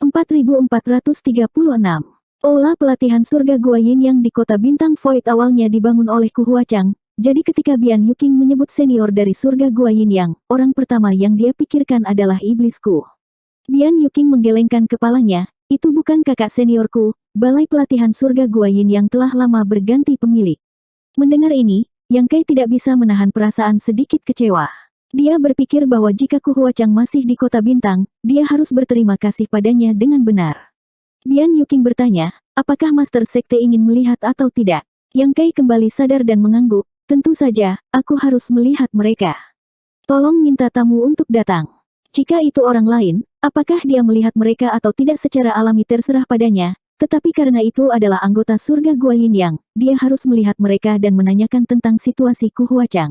4436. Aula pelatihan surga Gua Yin yang di kota bintang Void awalnya dibangun oleh Ku Huachang, jadi ketika Bian Yuking menyebut senior dari surga Gua Yin yang, orang pertama yang dia pikirkan adalah iblisku. Bian Yuking menggelengkan kepalanya, itu bukan kakak seniorku, balai pelatihan surga Gua Yin yang telah lama berganti pemilik. Mendengar ini, Yang Kai tidak bisa menahan perasaan sedikit kecewa. Dia berpikir bahwa jika Ku Huachang masih di kota bintang, dia harus berterima kasih padanya dengan benar. Bian Yuking bertanya, apakah Master Sekte ingin melihat atau tidak? Yang Kai kembali sadar dan mengangguk, tentu saja, aku harus melihat mereka. Tolong minta tamu untuk datang. Jika itu orang lain, apakah dia melihat mereka atau tidak secara alami terserah padanya, tetapi karena itu adalah anggota surga Gua Yin Yang, dia harus melihat mereka dan menanyakan tentang situasi Ku Huachang.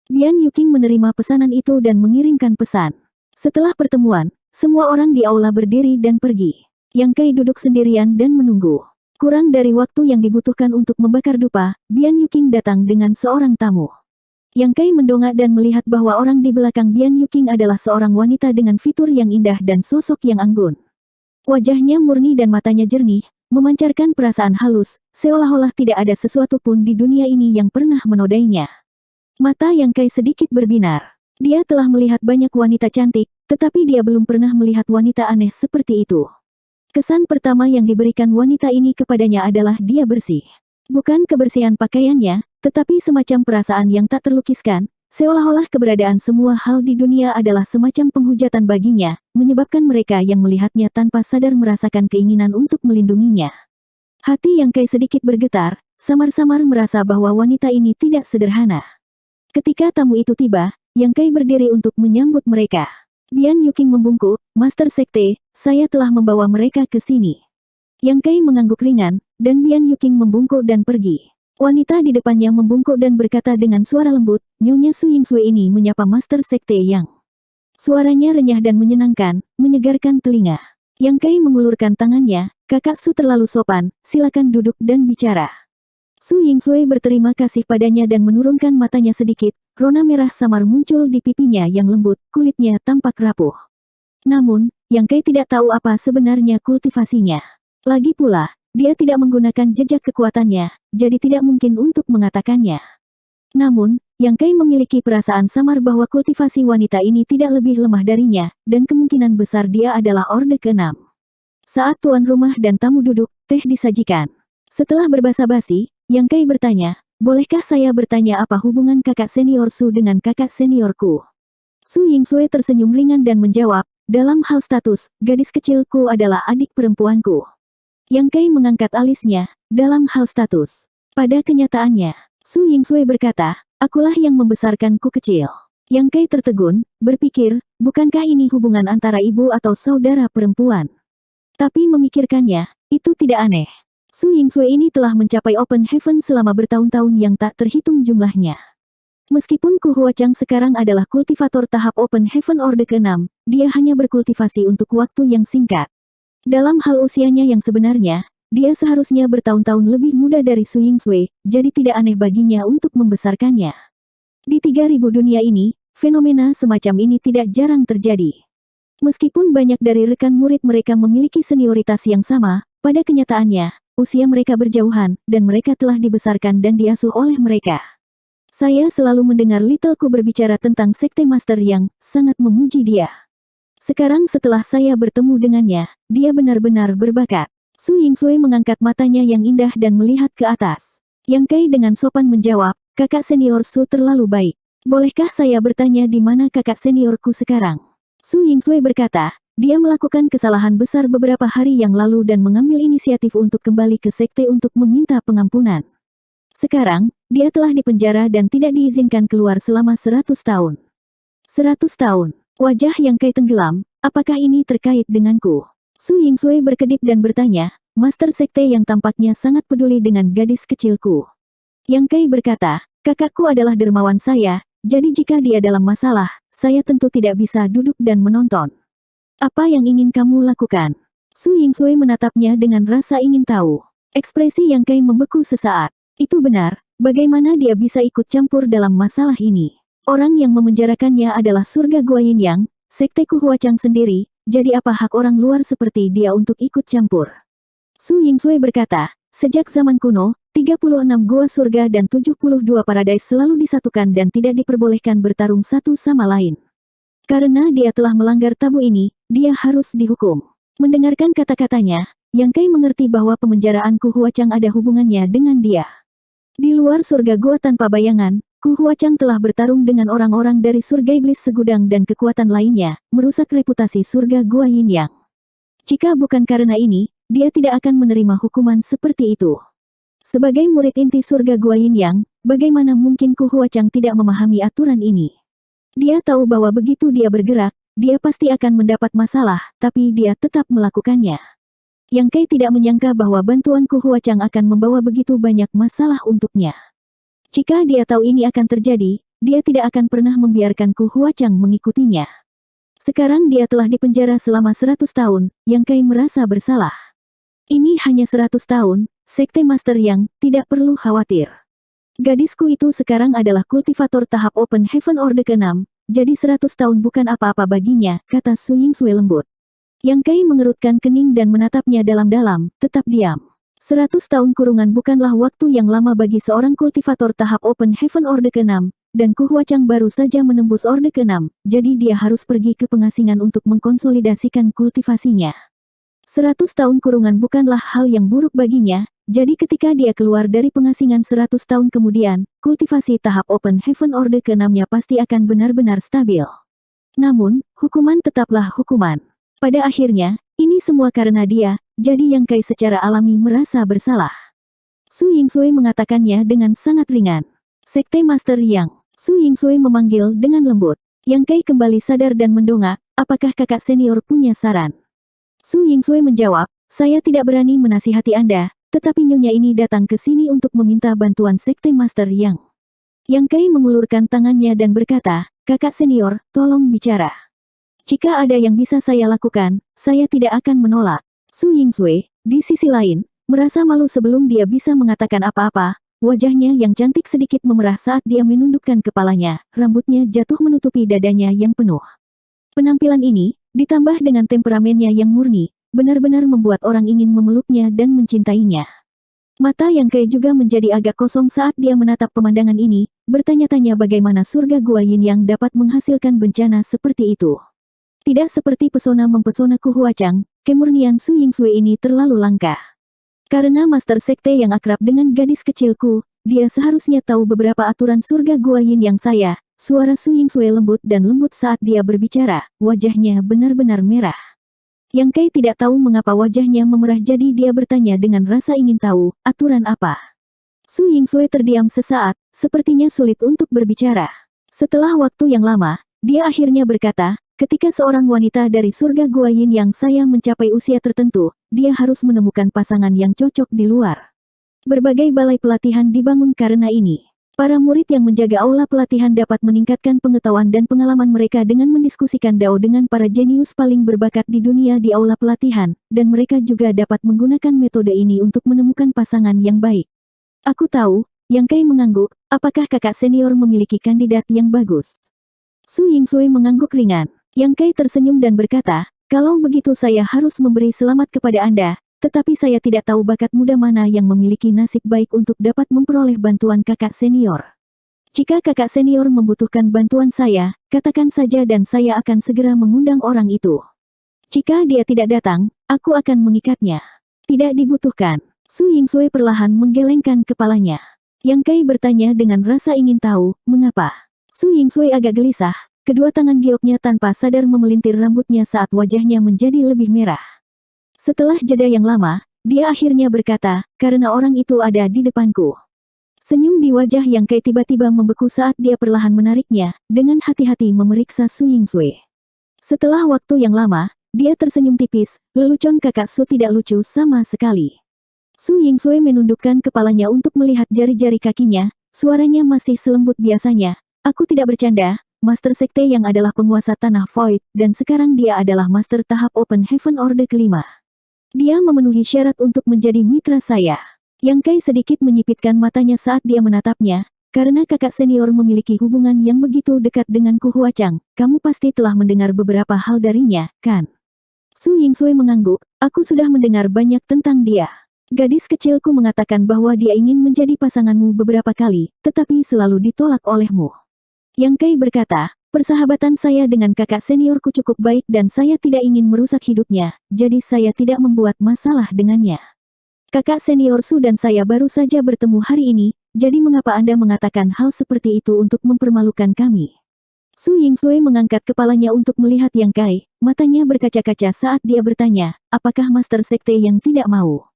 Bian Yuking menerima pesanan itu dan mengirimkan pesan. Setelah pertemuan, semua orang di aula berdiri dan pergi. Yang Kai duduk sendirian dan menunggu. Kurang dari waktu yang dibutuhkan untuk membakar dupa, Bian Yuking datang dengan seorang tamu. Yang Kai mendongak dan melihat bahwa orang di belakang Bian Yuking adalah seorang wanita dengan fitur yang indah dan sosok yang anggun. Wajahnya murni dan matanya jernih, memancarkan perasaan halus, seolah-olah tidak ada sesuatu pun di dunia ini yang pernah menodainya. Mata Yang Kai sedikit berbinar. Dia telah melihat banyak wanita cantik, tetapi dia belum pernah melihat wanita aneh seperti itu. Kesan pertama yang diberikan wanita ini kepadanya adalah dia bersih. Bukan kebersihan pakaiannya, tetapi semacam perasaan yang tak terlukiskan, seolah-olah keberadaan semua hal di dunia adalah semacam penghujatan baginya, menyebabkan mereka yang melihatnya tanpa sadar merasakan keinginan untuk melindunginya. Hati Yang Kai sedikit bergetar, samar-samar merasa bahwa wanita ini tidak sederhana. Ketika tamu itu tiba, Yang Kai berdiri untuk menyambut mereka. Bian Yuking membungkuk, Master Sekte, saya telah membawa mereka ke sini. Yang Kai mengangguk ringan, dan Bian Yuking membungkuk dan pergi. Wanita di depannya membungkuk dan berkata dengan suara lembut, Nyonya Su Yingsue ini menyapa Master Sekte Yang. Suaranya renyah dan menyenangkan, menyegarkan telinga. Yang Kai mengulurkan tangannya, kakak Su terlalu sopan, silakan duduk dan bicara. Su Yingsue berterima kasih padanya dan menurunkan matanya sedikit, rona merah samar muncul di pipinya yang lembut, kulitnya tampak rapuh. Namun, Yang Kai tidak tahu apa sebenarnya kultivasinya. Lagi pula, dia tidak menggunakan jejak kekuatannya, jadi tidak mungkin untuk mengatakannya. Namun, Yang Kai memiliki perasaan samar bahwa kultivasi wanita ini tidak lebih lemah darinya, dan kemungkinan besar dia adalah Orde ke-6. Saat tuan rumah dan tamu duduk, teh disajikan. Setelah berbasa-basi, Yang Kai bertanya, bolehkah saya bertanya apa hubungan kakak senior Su dengan kakak seniorku? Su Yingsue tersenyum ringan dan menjawab, dalam hal status, gadis kecilku adalah adik perempuanku. Yang Kai mengangkat alisnya, dalam hal status. Pada kenyataannya, Su Yingsue berkata, akulah yang membesarkanku kecil. Yang Kai tertegun, berpikir, bukankah ini hubungan antara ibu atau saudara perempuan? Tapi memikirkannya, itu tidak aneh. Su Yingsue ini telah mencapai Open Heaven selama bertahun-tahun yang tak terhitung jumlahnya. Meskipun Ku Huachang sekarang adalah kultivator tahap Open Heaven Orde ke-6, dia hanya berkultivasi untuk waktu yang singkat. Dalam hal usianya yang sebenarnya, dia seharusnya bertahun-tahun lebih muda dari Su Yingsue, jadi tidak aneh baginya untuk membesarkannya. Di 3000 dunia ini, fenomena semacam ini tidak jarang terjadi. Meskipun banyak dari rekan murid mereka memiliki senioritas yang sama, pada kenyataannya, usia mereka berjauhan, dan mereka telah dibesarkan dan diasuh oleh mereka. Saya selalu mendengar Little Ku berbicara tentang Sekte Master yang sangat memuji dia. Sekarang setelah saya bertemu dengannya, dia benar-benar berbakat. Su Yingsue mengangkat matanya yang indah dan melihat ke atas. Yang Kai dengan sopan menjawab, kakak senior Su terlalu baik. Bolehkah saya bertanya di mana kakak seniorku sekarang? Su Yingsue berkata, dia melakukan kesalahan besar beberapa hari yang lalu dan mengambil inisiatif untuk kembali ke sekte untuk meminta pengampunan. Sekarang, dia telah dipenjara dan tidak diizinkan keluar selama 100 tahun. 100 tahun. Wajah Yang Kai tenggelam, apakah ini terkait denganku? Su Yingsue berkedip dan bertanya, Master Sekte yang tampaknya sangat peduli dengan gadis kecilku. Yang Kai berkata, kakakku adalah dermawan saya, jadi jika dia dalam masalah, saya tentu tidak bisa duduk dan menonton. Apa yang ingin kamu lakukan? Su Yingsue menatapnya dengan rasa ingin tahu. Ekspresi Yang Kai membeku sesaat. Itu benar, bagaimana dia bisa ikut campur dalam masalah ini? Orang yang memenjarakannya adalah surga Gua Yin Yang, Sekte Ku Huachang sendiri, jadi apa hak orang luar seperti dia untuk ikut campur? Su Yingsui berkata, sejak zaman kuno, 36 gua surga dan 72 paradise selalu disatukan dan tidak diperbolehkan bertarung satu sama lain. Karena dia telah melanggar tabu ini, dia harus dihukum. Mendengarkan kata-katanya, Yang Kai mengerti bahwa pemenjaraan Ku Huachang ada hubungannya dengan dia. Di luar surga gua tanpa bayangan, Ku Huachang telah bertarung dengan orang-orang dari surga iblis segudang dan kekuatan lainnya, merusak reputasi surga gua Yin Yang. Jika bukan karena ini, dia tidak akan menerima hukuman seperti itu. Sebagai murid inti surga gua Yin Yang, bagaimana mungkin Ku Huachang tidak memahami aturan ini? Dia tahu bahwa begitu dia bergerak, dia pasti akan mendapat masalah, tapi dia tetap melakukannya. Yang Kai tidak menyangka bahwa bantuan Ku Huachang akan membawa begitu banyak masalah untuknya. Jika dia tahu ini akan terjadi, dia tidak akan pernah membiarkan Ku Huachang mengikutinya. Sekarang dia telah dipenjara selama 100 tahun, Yang Kai merasa bersalah. Ini hanya 100 tahun, Sekte Master Yang, tidak perlu khawatir. Gadisku itu sekarang adalah kultivator tahap Open Heaven Orde ke-6, jadi 100 tahun bukan apa-apa baginya, kata Su Yingsui lembut. Yang Kai mengerutkan kening dan menatapnya dalam-dalam, tetap diam. 100 tahun kurungan bukanlah waktu yang lama bagi seorang kultivator tahap Open Heaven Orde ke-6, dan Ku Huachang baru saja menembus Orde ke-6, jadi dia harus pergi ke pengasingan untuk mengkonsolidasikan kultivasinya. 100 tahun kurungan bukanlah hal yang buruk baginya, jadi ketika dia keluar dari pengasingan 100 tahun kemudian, kultivasi tahap Open Heaven Orde ke-6-nya pasti akan benar-benar stabil. Namun, hukuman tetaplah hukuman. Pada akhirnya, ini semua karena dia, jadi Yang Kai secara alami merasa bersalah. Su Yingsui mengatakannya dengan sangat ringan. Sekte Master Yang, Su Yingsui memanggil dengan lembut. Yang Kai kembali sadar dan mendongak, apakah kakak senior punya saran? Su Yingsui menjawab, saya tidak berani menasihati Anda, tetapi nyonya ini datang ke sini untuk meminta bantuan Sekte Master Yang. Yang Kai mengulurkan tangannya dan berkata, kakak senior, tolong bicara. Jika ada yang bisa saya lakukan, saya tidak akan menolak. Su Yingsui, di sisi lain, merasa malu sebelum dia bisa mengatakan apa-apa, wajahnya yang cantik sedikit memerah saat dia menundukkan kepalanya, rambutnya jatuh menutupi dadanya yang penuh. Penampilan ini, ditambah dengan temperamennya yang murni, benar-benar membuat orang ingin memeluknya dan mencintainya. Mata Yang Kai juga menjadi agak kosong saat dia menatap pemandangan ini, bertanya-tanya bagaimana surga gua Yin Yang dapat menghasilkan bencana seperti itu. Tidak seperti pesona mempesona Ku Huachang, kemurnian Su Yingsui ini terlalu langka. Karena Master Sekte yang akrab dengan gadis kecilku, dia seharusnya tahu beberapa aturan surga gua Yin Yang saya. Suara Su Yingsui lembut dan lembut saat dia berbicara, wajahnya benar-benar merah. Yang Kai tidak tahu mengapa wajahnya memerah jadi dia bertanya dengan rasa ingin tahu, aturan apa? Su Yingsui terdiam sesaat, sepertinya sulit untuk berbicara. Setelah waktu yang lama, dia akhirnya berkata, ketika seorang wanita dari surga gua Yin Yang saya mencapai usia tertentu, dia harus menemukan pasangan yang cocok di luar. Berbagai balai pelatihan dibangun karena ini. Para murid yang menjaga aula pelatihan dapat meningkatkan pengetahuan dan pengalaman mereka dengan mendiskusikan Dao dengan para jenius paling berbakat di dunia di aula pelatihan, dan mereka juga dapat menggunakan metode ini untuk menemukan pasangan yang baik. Aku tahu, Yang Kai mengangguk, apakah kakak senior memiliki kandidat yang bagus? Su Yingsui mengangguk ringan. Yang Kai tersenyum dan berkata, kalau begitu saya harus memberi selamat kepada Anda. Tetapi saya tidak tahu bakat muda mana yang memiliki nasib baik untuk dapat memperoleh bantuan kakak senior. Jika kakak senior membutuhkan bantuan saya, katakan saja dan saya akan segera mengundang orang itu. Jika dia tidak datang, aku akan mengikatnya. Tidak dibutuhkan. Su Yingsui perlahan menggelengkan kepalanya. Yang Kai bertanya dengan rasa ingin tahu, mengapa? Su Yingsui agak gelisah, kedua tangan gioknya tanpa sadar memelintir rambutnya saat wajahnya menjadi lebih merah. Setelah jeda yang lama, dia akhirnya berkata, karena orang itu ada di depanku. Senyum di wajah Yang Kai tiba-tiba membeku saat dia perlahan menariknya, dengan hati-hati memeriksa Su Yingsui. Setelah waktu yang lama, dia tersenyum tipis, lelucon kakak Su tidak lucu sama sekali. Su Yingsui menundukkan kepalanya untuk melihat jari-jari kakinya, suaranya masih selembut biasanya. Aku tidak bercanda, Master Sekte yang adalah penguasa tanah Void, dan sekarang dia adalah Master tahap Open Heaven Orde ke-5. Dia memenuhi syarat untuk menjadi mitra saya. Yang Kai sedikit menyipitkan matanya saat dia menatapnya, karena kakak senior memiliki hubungan yang begitu dekat dengan Ku Huachang, kamu pasti telah mendengar beberapa hal darinya, kan? Su Yingsui mengangguk, aku sudah mendengar banyak tentang dia. Gadis kecilku mengatakan bahwa dia ingin menjadi pasanganmu beberapa kali, tetapi selalu ditolak olehmu. Yang Kai berkata, persahabatan saya dengan kakak seniorku cukup baik dan saya tidak ingin merusak hidupnya, jadi saya tidak membuat masalah dengannya. Kakak senior Su dan saya baru saja bertemu hari ini, jadi mengapa Anda mengatakan hal seperti itu untuk mempermalukan kami? Su Yingsui mengangkat kepalanya untuk melihat Yang Kai, matanya berkaca-kaca saat dia bertanya, apakah Master Sekte yang tidak mau?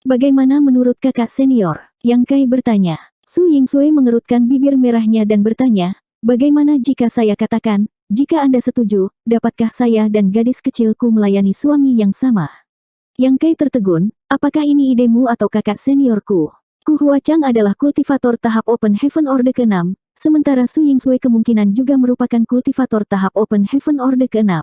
Bagaimana menurut kakak senior? Yang Kai bertanya. Su Yingsui mengerutkan bibir merahnya dan bertanya, bagaimana jika saya katakan, jika Anda setuju, dapatkah saya dan gadis kecilku melayani suami yang sama? Yang Kai tertegun, apakah ini idemu atau kakak seniorku? Ku Huachang adalah kultivator tahap Open Heaven Orde ke-6, sementara Su Yingsui kemungkinan juga merupakan kultivator tahap Open Heaven Orde ke-6.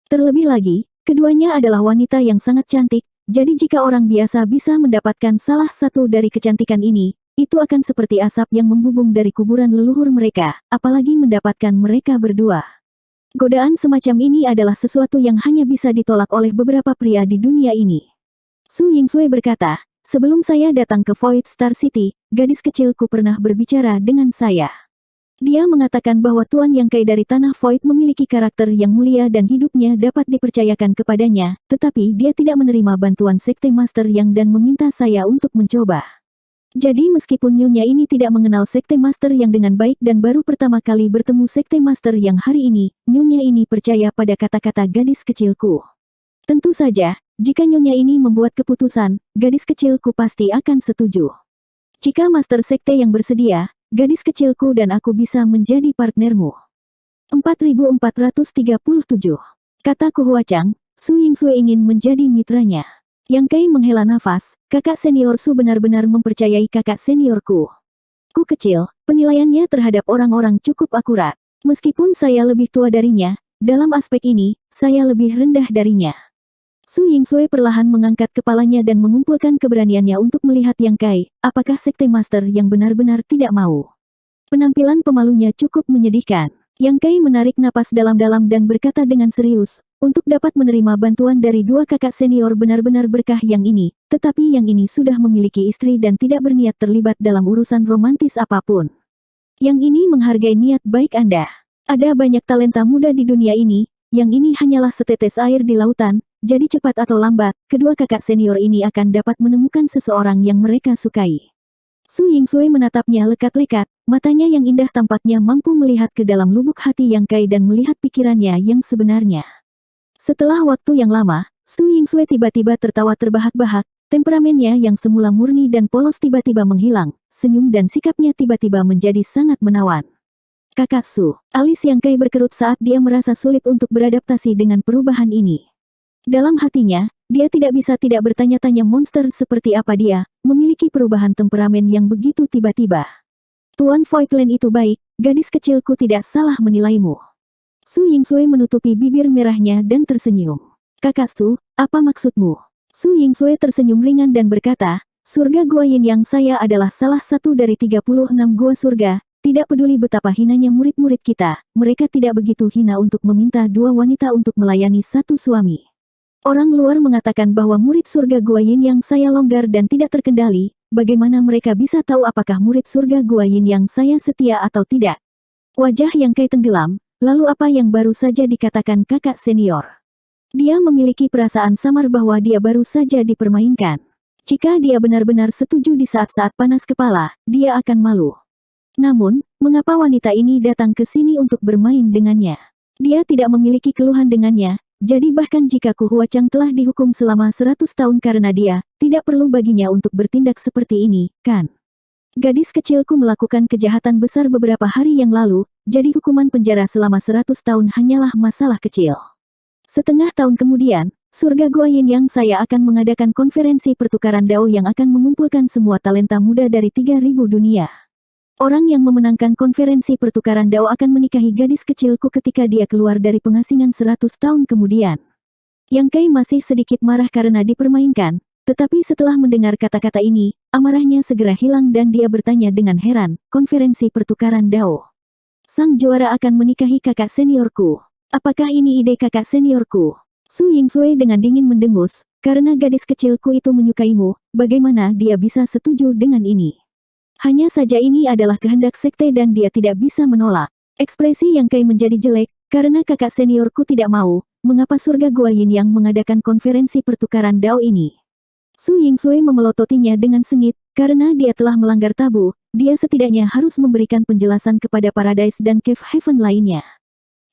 Terlebih lagi, keduanya adalah wanita yang sangat cantik, jadi jika orang biasa bisa mendapatkan salah satu dari kecantikan ini, itu akan seperti asap yang membubung dari kuburan leluhur mereka, apalagi mendapatkan mereka berdua. Godaan semacam ini adalah sesuatu yang hanya bisa ditolak oleh beberapa pria di dunia ini. Su Yingsui berkata, sebelum saya datang ke Void Star City, gadis kecilku pernah berbicara dengan saya. Dia mengatakan bahwa Tuan Yang Kai dari Tanah Void memiliki karakter yang mulia dan hidupnya dapat dipercayakan kepadanya, tetapi dia tidak menerima bantuan Sekte Master Yang dan meminta saya untuk mencoba. Jadi meskipun nyonya ini tidak mengenal Sekte Master Yang dengan baik dan baru pertama kali bertemu Sekte Master Yang hari ini, nyonya ini percaya pada kata-kata gadis kecilku. Tentu saja, jika nyonya ini membuat keputusan, gadis kecilku pasti akan setuju. Jika Master Sekte yang bersedia, gadis kecilku dan aku bisa menjadi partnermu. 4437. Kata Ku Huachang, Su Yingsui ingin menjadi mitranya. Yang Kai menghela nafas, kakak senior Su benar-benar mempercayai kakak seniorku. Ku kecil, penilaiannya terhadap orang-orang cukup akurat. Meskipun saya lebih tua darinya, dalam aspek ini, saya lebih rendah darinya. Su Yingsui perlahan mengangkat kepalanya dan mengumpulkan keberaniannya untuk melihat Yang Kai, apakah Sekte Master yang benar-benar tidak mau. Penampilan pemalunya cukup menyedihkan. Yang Kai menarik napas dalam-dalam dan berkata dengan serius, untuk dapat menerima bantuan dari dua kakak senior benar-benar berkah yang ini, tetapi yang ini sudah memiliki istri dan tidak berniat terlibat dalam urusan romantis apapun. Yang ini menghargai niat baik Anda. Ada banyak talenta muda di dunia ini, yang ini hanyalah setetes air di lautan, jadi cepat atau lambat, kedua kakak senior ini akan dapat menemukan seseorang yang mereka sukai. Su Yingsui menatapnya lekat-lekat, matanya yang indah tampaknya mampu melihat ke dalam lubuk hati Yang Kai dan melihat pikirannya yang sebenarnya. Setelah waktu yang lama, Su Yingsui tiba-tiba tertawa terbahak-bahak, temperamennya yang semula murni dan polos tiba-tiba menghilang, senyum dan sikapnya tiba-tiba menjadi sangat menawan. Kakak Su, alis Yang Kai berkerut saat dia merasa sulit untuk beradaptasi dengan perubahan ini. Dalam hatinya, dia tidak bisa tidak bertanya-tanya monster seperti apa dia, memiliki perubahan temperamen yang begitu tiba-tiba. Tuan Voidland itu baik, gadis kecilku tidak salah menilaimu. Su Yingsui menutupi bibir merahnya dan tersenyum. Kakak Su, apa maksudmu? Su Yingsui tersenyum ringan dan berkata, surga Gua Yin yang saya adalah salah satu dari 36 gua surga, tidak peduli betapa hinanya murid-murid kita, mereka tidak begitu hina untuk meminta dua wanita untuk melayani satu suami. Orang luar mengatakan bahwa murid surga Gua Yin yang saya longgar dan tidak terkendali, bagaimana mereka bisa tahu apakah murid surga Gua Yin yang saya setia atau tidak? Wajah Yang Kai tenggelam, lalu apa yang baru saja dikatakan kakak senior? Dia memiliki perasaan samar bahwa dia baru saja dipermainkan. Jika dia benar-benar setuju di saat-saat panas kepala, dia akan malu. Namun, mengapa wanita ini datang ke sini untuk bermain dengannya? Dia tidak memiliki keluhan dengannya. Jadi bahkan jika Ku Huachang telah dihukum selama 100 tahun karena dia, tidak perlu baginya untuk bertindak seperti ini, kan? Gadis kecilku melakukan kejahatan besar beberapa hari yang lalu, jadi hukuman penjara selama 100 tahun hanyalah masalah kecil. Setengah tahun kemudian, surga Gua Yin yang saya akan mengadakan konferensi pertukaran dao yang akan mengumpulkan semua talenta muda dari 3000 dunia. Orang yang memenangkan konferensi pertukaran dao akan menikahi gadis kecilku ketika dia keluar dari pengasingan 100 tahun kemudian. Yang Kai masih sedikit marah karena dipermainkan, tetapi setelah mendengar kata-kata ini, amarahnya segera hilang dan dia bertanya dengan heran, konferensi pertukaran dao. Sang juara akan menikahi kakak seniorku. Apakah ini ide kakak seniorku? Su Yingsui dengan dingin mendengus, karena gadis kecilku itu menyukaimu, bagaimana dia bisa setuju dengan ini? Hanya saja ini adalah kehendak sekte dan dia tidak bisa menolak. Ekspresi Yang Kai menjadi jelek, karena kakak seniorku tidak mau, mengapa surga Gua Yin yang mengadakan konferensi pertukaran dao ini? Su Yingsui memelototinya dengan sengit, karena dia telah melanggar tabu, dia setidaknya harus memberikan penjelasan kepada Paradise dan Cave Heaven lainnya.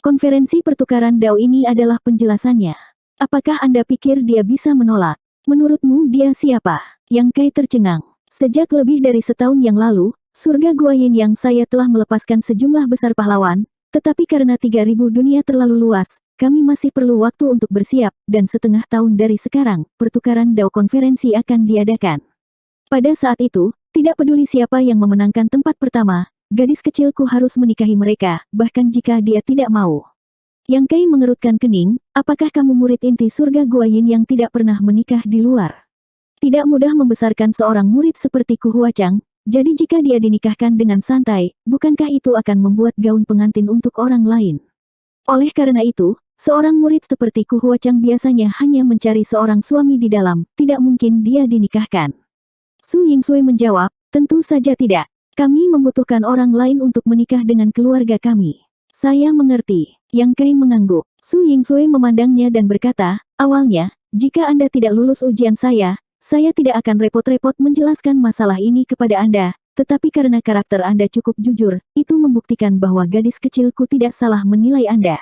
Konferensi pertukaran dao ini adalah penjelasannya. Apakah Anda pikir dia bisa menolak? Menurutmu dia siapa? Yang Kai tercengang. Sejak lebih dari setahun yang lalu, surga Gua Yin yang saya telah melepaskan sejumlah besar pahlawan, tetapi karena 3000 dunia terlalu luas, kami masih perlu waktu untuk bersiap, dan setengah tahun dari sekarang, pertukaran dao konferensi akan diadakan. Pada saat itu, tidak peduli siapa yang memenangkan tempat pertama, gadis kecilku harus menikahi mereka, bahkan jika dia tidak mau. Yang Kai mengerutkan kening, apakah kamu murid inti surga Gua Yin yang tidak pernah menikah di luar? Tidak mudah membesarkan seorang murid seperti Ku Huachang, jadi jika dia dinikahkan dengan santai, bukankah itu akan membuat gaun pengantin untuk orang lain? Oleh karena itu, seorang murid seperti Ku Huachang biasanya hanya mencari seorang suami di dalam, tidak mungkin dia dinikahkan. Su Yingsui menjawab, tentu saja tidak. Kami membutuhkan orang lain untuk menikah dengan keluarga kami. Saya mengerti. Yang Kai mengangguk. Su Yingsui memandangnya dan berkata, awalnya, jika Anda tidak lulus ujian saya tidak akan repot-repot menjelaskan masalah ini kepada Anda, tetapi karena karakter Anda cukup jujur, itu membuktikan bahwa gadis kecilku tidak salah menilai Anda.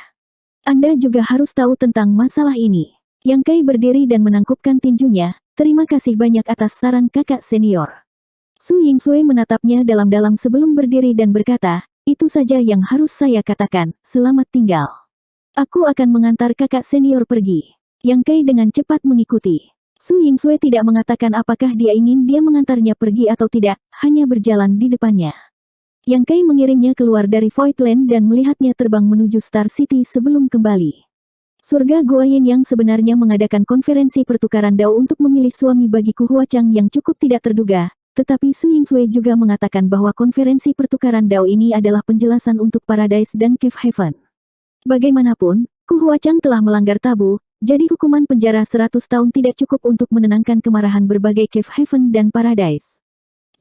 Anda juga harus tahu tentang masalah ini. Yang Kai berdiri dan menangkupkan tinjunya, terima kasih banyak atas saran kakak senior. Su Yingsui menatapnya dalam-dalam sebelum berdiri dan berkata, itu saja yang harus saya katakan, selamat tinggal. Aku akan mengantar kakak senior pergi. Yang Kai dengan cepat mengikuti. Su Yingsui tidak mengatakan apakah dia ingin dia mengantarnya pergi atau tidak, hanya berjalan di depannya. Yang Kai mengirimnya keluar dari Voidland dan melihatnya terbang menuju Star City sebelum kembali. Surga Gua Yin yang sebenarnya mengadakan konferensi pertukaran dao untuk memilih suami bagi Ku Huachang yang cukup tidak terduga, tetapi Su Yingsui juga mengatakan bahwa konferensi pertukaran dao ini adalah penjelasan untuk Paradise dan Cave Heaven. Bagaimanapun, Ku Huachang telah melanggar tabu, jadi hukuman penjara 100 tahun tidak cukup untuk menenangkan kemarahan berbagai Cave Heaven dan Paradise.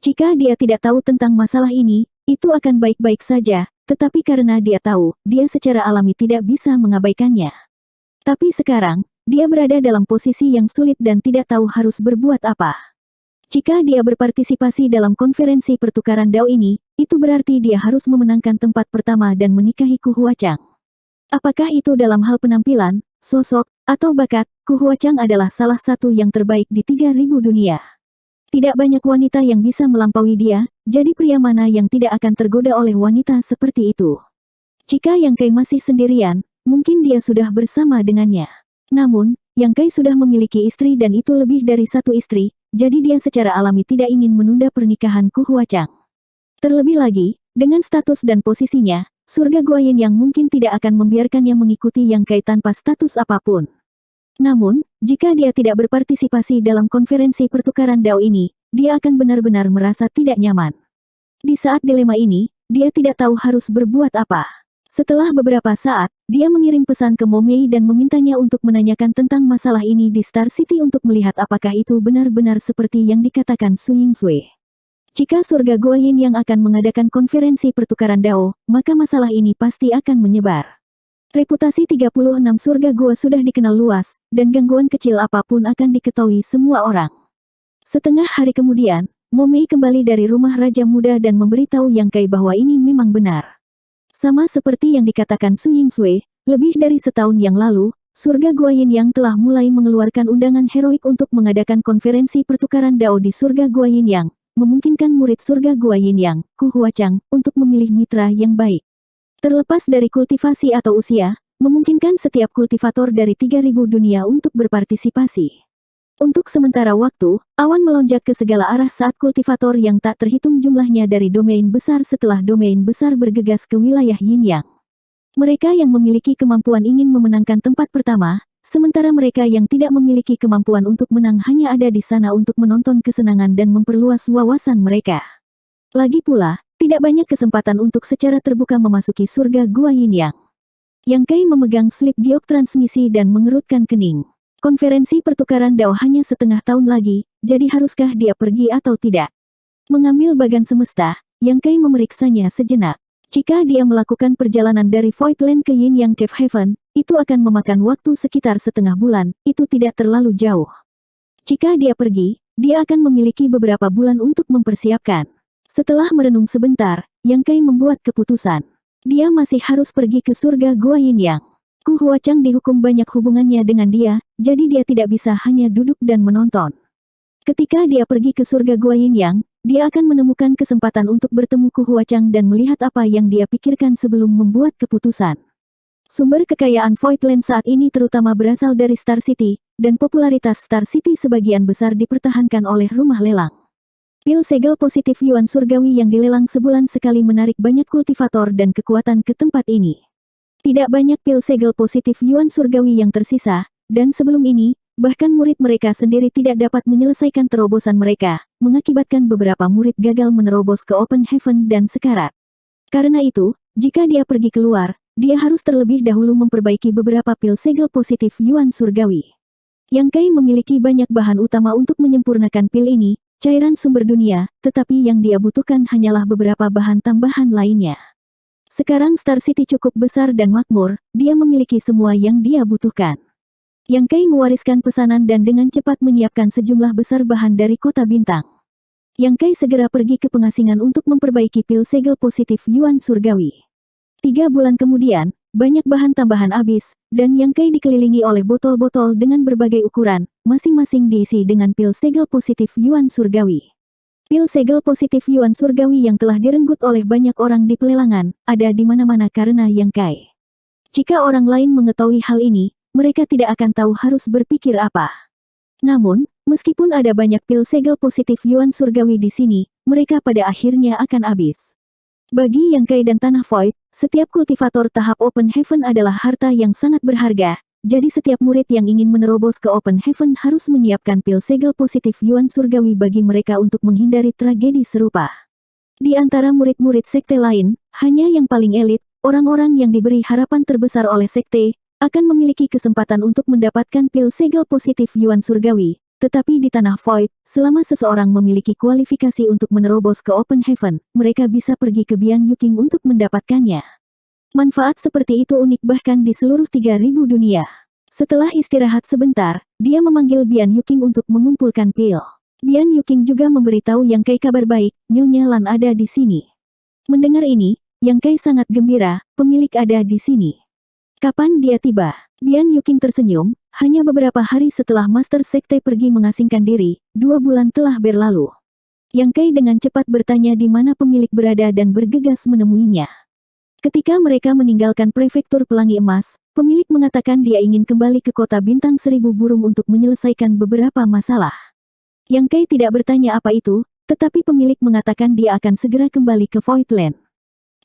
Jika dia tidak tahu tentang masalah ini, itu akan baik-baik saja, tetapi karena dia tahu, dia secara alami tidak bisa mengabaikannya. Tapi sekarang, dia berada dalam posisi yang sulit dan tidak tahu harus berbuat apa. Jika dia berpartisipasi dalam konferensi pertukaran dao ini, itu berarti dia harus memenangkan tempat pertama dan menikahi Ku Huachang. Apakah itu dalam hal penampilan, sosok, atau bakat, Ku Huachang adalah salah satu yang terbaik di 3000 dunia. Tidak banyak wanita yang bisa melampaui dia, jadi pria mana yang tidak akan tergoda oleh wanita seperti itu. Jika Yang Kai masih sendirian, mungkin dia sudah bersama dengannya. Namun, Yang Kai sudah memiliki istri dan itu lebih dari satu istri, jadi dia secara alami tidak ingin menunda pernikahan Ku Huachang. Terlebih lagi, dengan status dan posisinya, surga Gua Yin yang mungkin tidak akan membiarkannya mengikuti Yang Kai tanpa status apapun. Namun, jika dia tidak berpartisipasi dalam konferensi pertukaran dao ini, dia akan benar-benar merasa tidak nyaman. Di saat dilema ini, dia tidak tahu harus berbuat apa. Setelah beberapa saat, dia mengirim pesan ke Mo Mei dan memintanya untuk menanyakan tentang masalah ini di Star City untuk melihat apakah itu benar-benar seperti yang dikatakan Su Yingsui. Jika surga Gua Yin yang akan mengadakan konferensi pertukaran dao, maka masalah ini pasti akan menyebar. Reputasi 36 surga gua sudah dikenal luas, dan gangguan kecil apapun akan diketahui semua orang. Setengah hari kemudian, Mo Mei kembali dari rumah Raja Muda dan memberitahu Yang Kai bahwa ini memang benar. Sama seperti yang dikatakan Su Yingsui, lebih dari setahun yang lalu, surga Gua Yin yang telah mulai mengeluarkan undangan heroik untuk mengadakan konferensi pertukaran dao di surga Gua Yin yang, memungkinkan murid surga Gua Yin yang, Ku Huachang, untuk memilih mitra yang baik. Terlepas dari kultivasi atau usia, memungkinkan setiap kultivator dari 3000 dunia untuk berpartisipasi. Untuk sementara waktu, awan melonjak ke segala arah saat kultivator yang tak terhitung jumlahnya dari domain besar setelah domain besar bergegas ke wilayah Yin Yang. Mereka yang memiliki kemampuan ingin memenangkan tempat pertama, sementara mereka yang tidak memiliki kemampuan untuk menang hanya ada di sana untuk menonton kesenangan dan memperluas wawasan mereka. Lagi pula, tidak banyak kesempatan untuk secara terbuka memasuki surga Gua Yin Yang. Yang Kai memegang slip giok transmisi dan mengerutkan kening. Konferensi pertukaran Dao hanya setengah tahun lagi, jadi haruskah dia pergi atau tidak? Mengambil bagan semesta, Yang Kai memeriksanya sejenak. Jika dia melakukan perjalanan dari Voidland ke Yin Yang Cave Heaven, itu akan memakan waktu sekitar setengah bulan, itu tidak terlalu jauh. Jika dia pergi, dia akan memiliki beberapa bulan untuk mempersiapkan. Setelah merenung sebentar, Yang Kai membuat keputusan. Dia masih harus pergi ke surga Gua Yin Yang. Ku Huachang dihukum banyak hubungannya dengan dia, jadi dia tidak bisa hanya duduk dan menonton. Ketika dia pergi ke surga Gua Yin Yang, dia akan menemukan kesempatan untuk bertemu Ku Huachang dan melihat apa yang dia pikirkan sebelum membuat keputusan. Sumber kekayaan Voidland saat ini terutama berasal dari Star City, dan popularitas Star City sebagian besar dipertahankan oleh rumah lelang. Pil segel positif Yuan Surgawi yang dilelang sebulan sekali menarik banyak kultivator dan kekuatan ke tempat ini. Tidak banyak pil segel positif Yuan Surgawi yang tersisa, dan sebelum ini, bahkan murid mereka sendiri tidak dapat menyelesaikan terobosan mereka, mengakibatkan beberapa murid gagal menerobos ke Open Heaven dan sekarat. Karena itu, jika dia pergi keluar, dia harus terlebih dahulu memperbaiki beberapa pil segel positif Yuan Surgawi. Yang Kai memiliki banyak bahan utama untuk menyempurnakan pil ini, cairan sumber dunia, tetapi yang dia butuhkan hanyalah beberapa bahan tambahan lainnya. Sekarang Star City cukup besar dan makmur, dia memiliki semua yang dia butuhkan. Yang Kai mewariskan pesanan dan dengan cepat menyiapkan sejumlah besar bahan dari kota bintang. Yang Kai segera pergi ke pengasingan untuk memperbaiki pil segel positif Yuan Surgawi. 3 bulan kemudian, banyak bahan tambahan habis, dan Yang Kai dikelilingi oleh botol-botol dengan berbagai ukuran, masing-masing diisi dengan pil segel positif Yuan Surgawi. Pil segel positif Yuan Surgawi yang telah direnggut oleh banyak orang di pelelangan, ada di mana-mana karena Yang Kai. Jika orang lain mengetahui hal ini, mereka tidak akan tahu harus berpikir apa. Namun, meskipun ada banyak pil segel positif Yuan Surgawi di sini, mereka pada akhirnya akan habis. Bagi Yang Kai dan Tanah Void, setiap kultivator tahap Open Heaven adalah harta yang sangat berharga. Jadi setiap murid yang ingin menerobos ke Open Heaven harus menyiapkan pil segel positif Yuan Surgawi bagi mereka untuk menghindari tragedi serupa. Di antara murid-murid sekte lain, hanya yang paling elit, orang-orang yang diberi harapan terbesar oleh sekte, akan memiliki kesempatan untuk mendapatkan pil segel positif Yuan Surgawi. Tetapi di Tanah Void, selama seseorang memiliki kualifikasi untuk menerobos ke Open Heaven, mereka bisa pergi ke Bian Yuking untuk mendapatkannya. Manfaat seperti itu unik bahkan di seluruh 3000 dunia. Setelah istirahat sebentar, dia memanggil Bian Yuking untuk mengumpulkan pil. Bian Yuking juga memberitahu Yang Kai kabar baik, Nyonya Lan ada di sini. Mendengar ini, Yang Kai sangat gembira, pemilik ada di sini. Kapan dia tiba? Bian Yuking tersenyum, hanya beberapa hari setelah Master Sekte pergi mengasingkan diri, 2 bulan telah berlalu. Yang Kai dengan cepat bertanya di mana pemilik berada dan bergegas menemuinya. Ketika mereka meninggalkan prefektur Pelangi Emas, pemilik mengatakan dia ingin kembali ke kota Bintang 1000 Burung untuk menyelesaikan beberapa masalah. Yang Kai tidak bertanya apa itu, tetapi pemilik mengatakan dia akan segera kembali ke Voidland.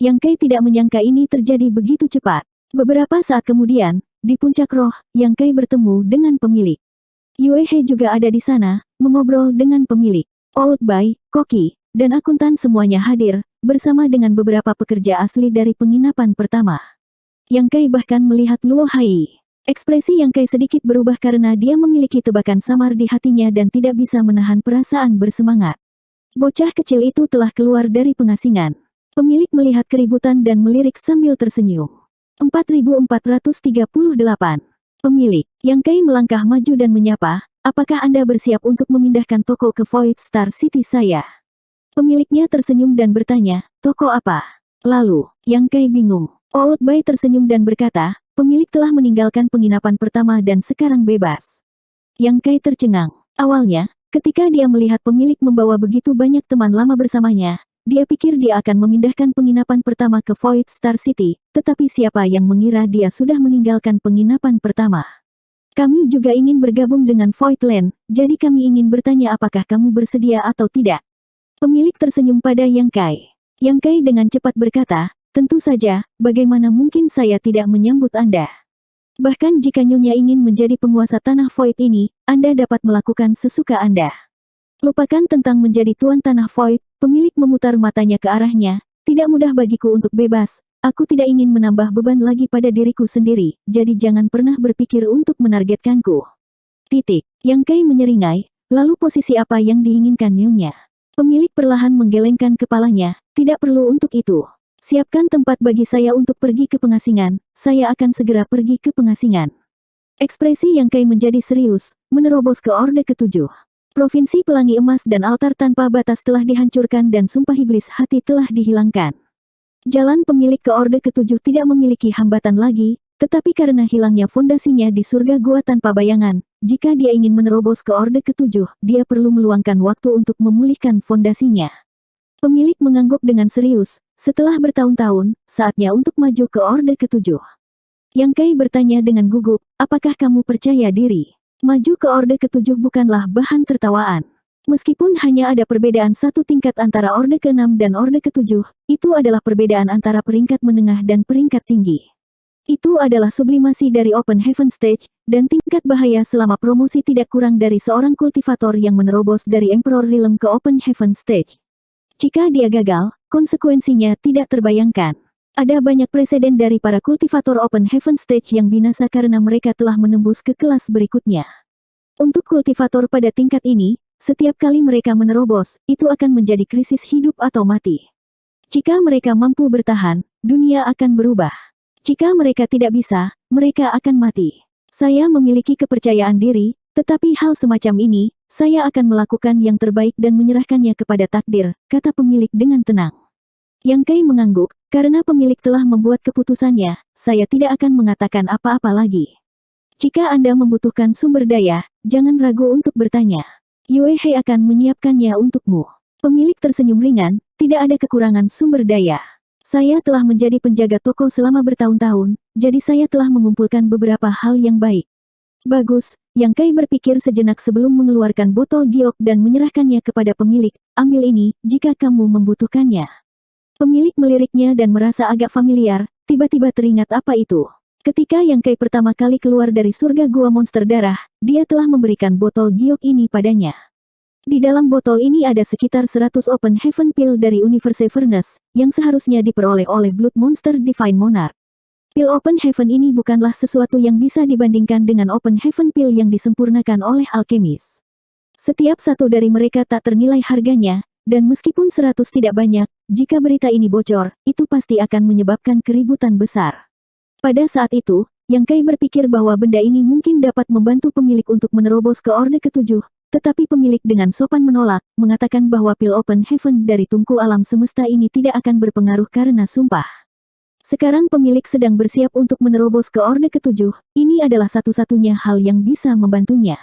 Yang Kai tidak menyangka ini terjadi begitu cepat. Beberapa saat kemudian, di puncak roh, Yang Kai bertemu dengan pemilik. Yue He juga ada di sana, mengobrol dengan pemilik. Old Bai, Koki, dan akuntan semuanya hadir, bersama dengan beberapa pekerja asli dari penginapan pertama. Yang Kai bahkan melihat Luo Hai. Ekspresi Yang Kai sedikit berubah karena dia memiliki tebakan samar di hatinya dan tidak bisa menahan perasaan bersemangat. Bocah kecil itu telah keluar dari pengasingan. Pemilik melihat keributan dan melirik sambil tersenyum. 4438. Pemilik, Yang Kai melangkah maju dan menyapa, apakah Anda bersiap untuk memindahkan toko ke Void Star City saya? Pemiliknya tersenyum dan bertanya, toko apa? Lalu, Yang Kai bingung. Old Bai tersenyum dan berkata, pemilik telah meninggalkan penginapan pertama dan sekarang bebas. Yang Kai tercengang. Awalnya, ketika dia melihat pemilik membawa begitu banyak teman lama bersamanya, dia pikir dia akan memindahkan penginapan pertama ke Void Star City, tetapi siapa yang mengira dia sudah meninggalkan penginapan pertama. Kami juga ingin bergabung dengan Voidland, jadi kami ingin bertanya apakah kamu bersedia atau tidak. Pemilik tersenyum pada Yang Kai. Yang Kai dengan cepat berkata, tentu saja, bagaimana mungkin saya tidak menyambut Anda. Bahkan jika Nyonya ingin menjadi penguasa Tanah Void ini, Anda dapat melakukan sesuka Anda. Lupakan tentang menjadi tuan Tanah Void, pemilik memutar matanya ke arahnya, tidak mudah bagiku untuk bebas, Aku tidak ingin menambah beban lagi pada diriku sendiri, jadi jangan pernah berpikir untuk menargetkanku. Titik. Yang Kai menyeringai, lalu posisi apa yang diinginkan Nyonya? Pemilik perlahan menggelengkan kepalanya, tidak perlu untuk itu. Siapkan tempat bagi saya untuk pergi ke pengasingan, saya akan segera pergi ke pengasingan. Ekspresi Yang Kai menjadi serius, menerobos ke Orde ke-7. Provinsi Pelangi Emas dan altar tanpa batas telah dihancurkan dan sumpah iblis hati telah dihilangkan. Jalan pemilik ke Orde ke-7 tidak memiliki hambatan lagi, tetapi karena hilangnya fondasinya di surga gua tanpa bayangan, jika dia ingin menerobos ke Orde ke-7, dia perlu meluangkan waktu untuk memulihkan fondasinya. Pemilik mengangguk dengan serius, setelah bertahun-tahun, saatnya untuk maju ke Orde ke-7. Yang Kai bertanya dengan gugup, apakah kamu percaya diri? Maju ke Orde ke-7 bukanlah bahan tertawaan. Meskipun hanya ada perbedaan satu tingkat antara Orde ke-6 dan Orde ke-7, itu adalah perbedaan antara peringkat menengah dan peringkat tinggi. Itu adalah sublimasi dari Open Heaven Stage, dan tingkat bahaya selama promosi tidak kurang dari seorang kultivator yang menerobos dari Emperor Realm ke Open Heaven Stage. Jika dia gagal, konsekuensinya tidak terbayangkan. Ada banyak preseden dari para kultivator Open Heaven Stage yang binasa karena mereka telah menembus ke kelas berikutnya. Untuk kultivator pada tingkat ini, setiap kali mereka menerobos, itu akan menjadi krisis hidup atau mati. Jika mereka mampu bertahan, dunia akan berubah. Jika mereka tidak bisa, mereka akan mati. Saya memiliki kepercayaan diri, tetapi hal semacam ini, saya akan melakukan yang terbaik dan menyerahkannya kepada takdir, kata pemilik dengan tenang. Yang Kai mengangguk, karena pemilik telah membuat keputusannya, saya tidak akan mengatakan apa-apa lagi. Jika Anda membutuhkan sumber daya, jangan ragu untuk bertanya. Yue He akan menyiapkannya untukmu. Pemilik tersenyum ringan, tidak ada kekurangan sumber daya. Saya telah menjadi penjaga toko selama bertahun-tahun, jadi saya telah mengumpulkan beberapa hal yang baik. Bagus, Yang Kai berpikir sejenak sebelum mengeluarkan botol giok dan menyerahkannya kepada pemilik, ambil ini, jika kamu membutuhkannya. Pemilik meliriknya dan merasa agak familiar, tiba-tiba teringat apa itu. Ketika Yang Kai pertama kali keluar dari surga gua monster darah, dia telah memberikan botol giok ini padanya. Di dalam botol ini ada sekitar 100 Open Heaven Pill dari Universe Furnace, yang seharusnya diperoleh oleh Blood Monster Divine Monarch. Pil Open Heaven ini bukanlah sesuatu yang bisa dibandingkan dengan Open Heaven Pill yang disempurnakan oleh alkemis. Setiap satu dari mereka tak ternilai harganya, dan meskipun 100 tidak banyak, jika berita ini bocor, itu pasti akan menyebabkan keributan besar. Pada saat itu, Yang Kai berpikir bahwa benda ini mungkin dapat membantu pemilik untuk menerobos ke Orde ke-7, tetapi pemilik dengan sopan menolak, mengatakan bahwa pil Open Heaven dari tungku alam semesta ini tidak akan berpengaruh karena sumpah. Sekarang pemilik sedang bersiap untuk menerobos ke Orde ke-7, ini adalah satu-satunya hal yang bisa membantunya.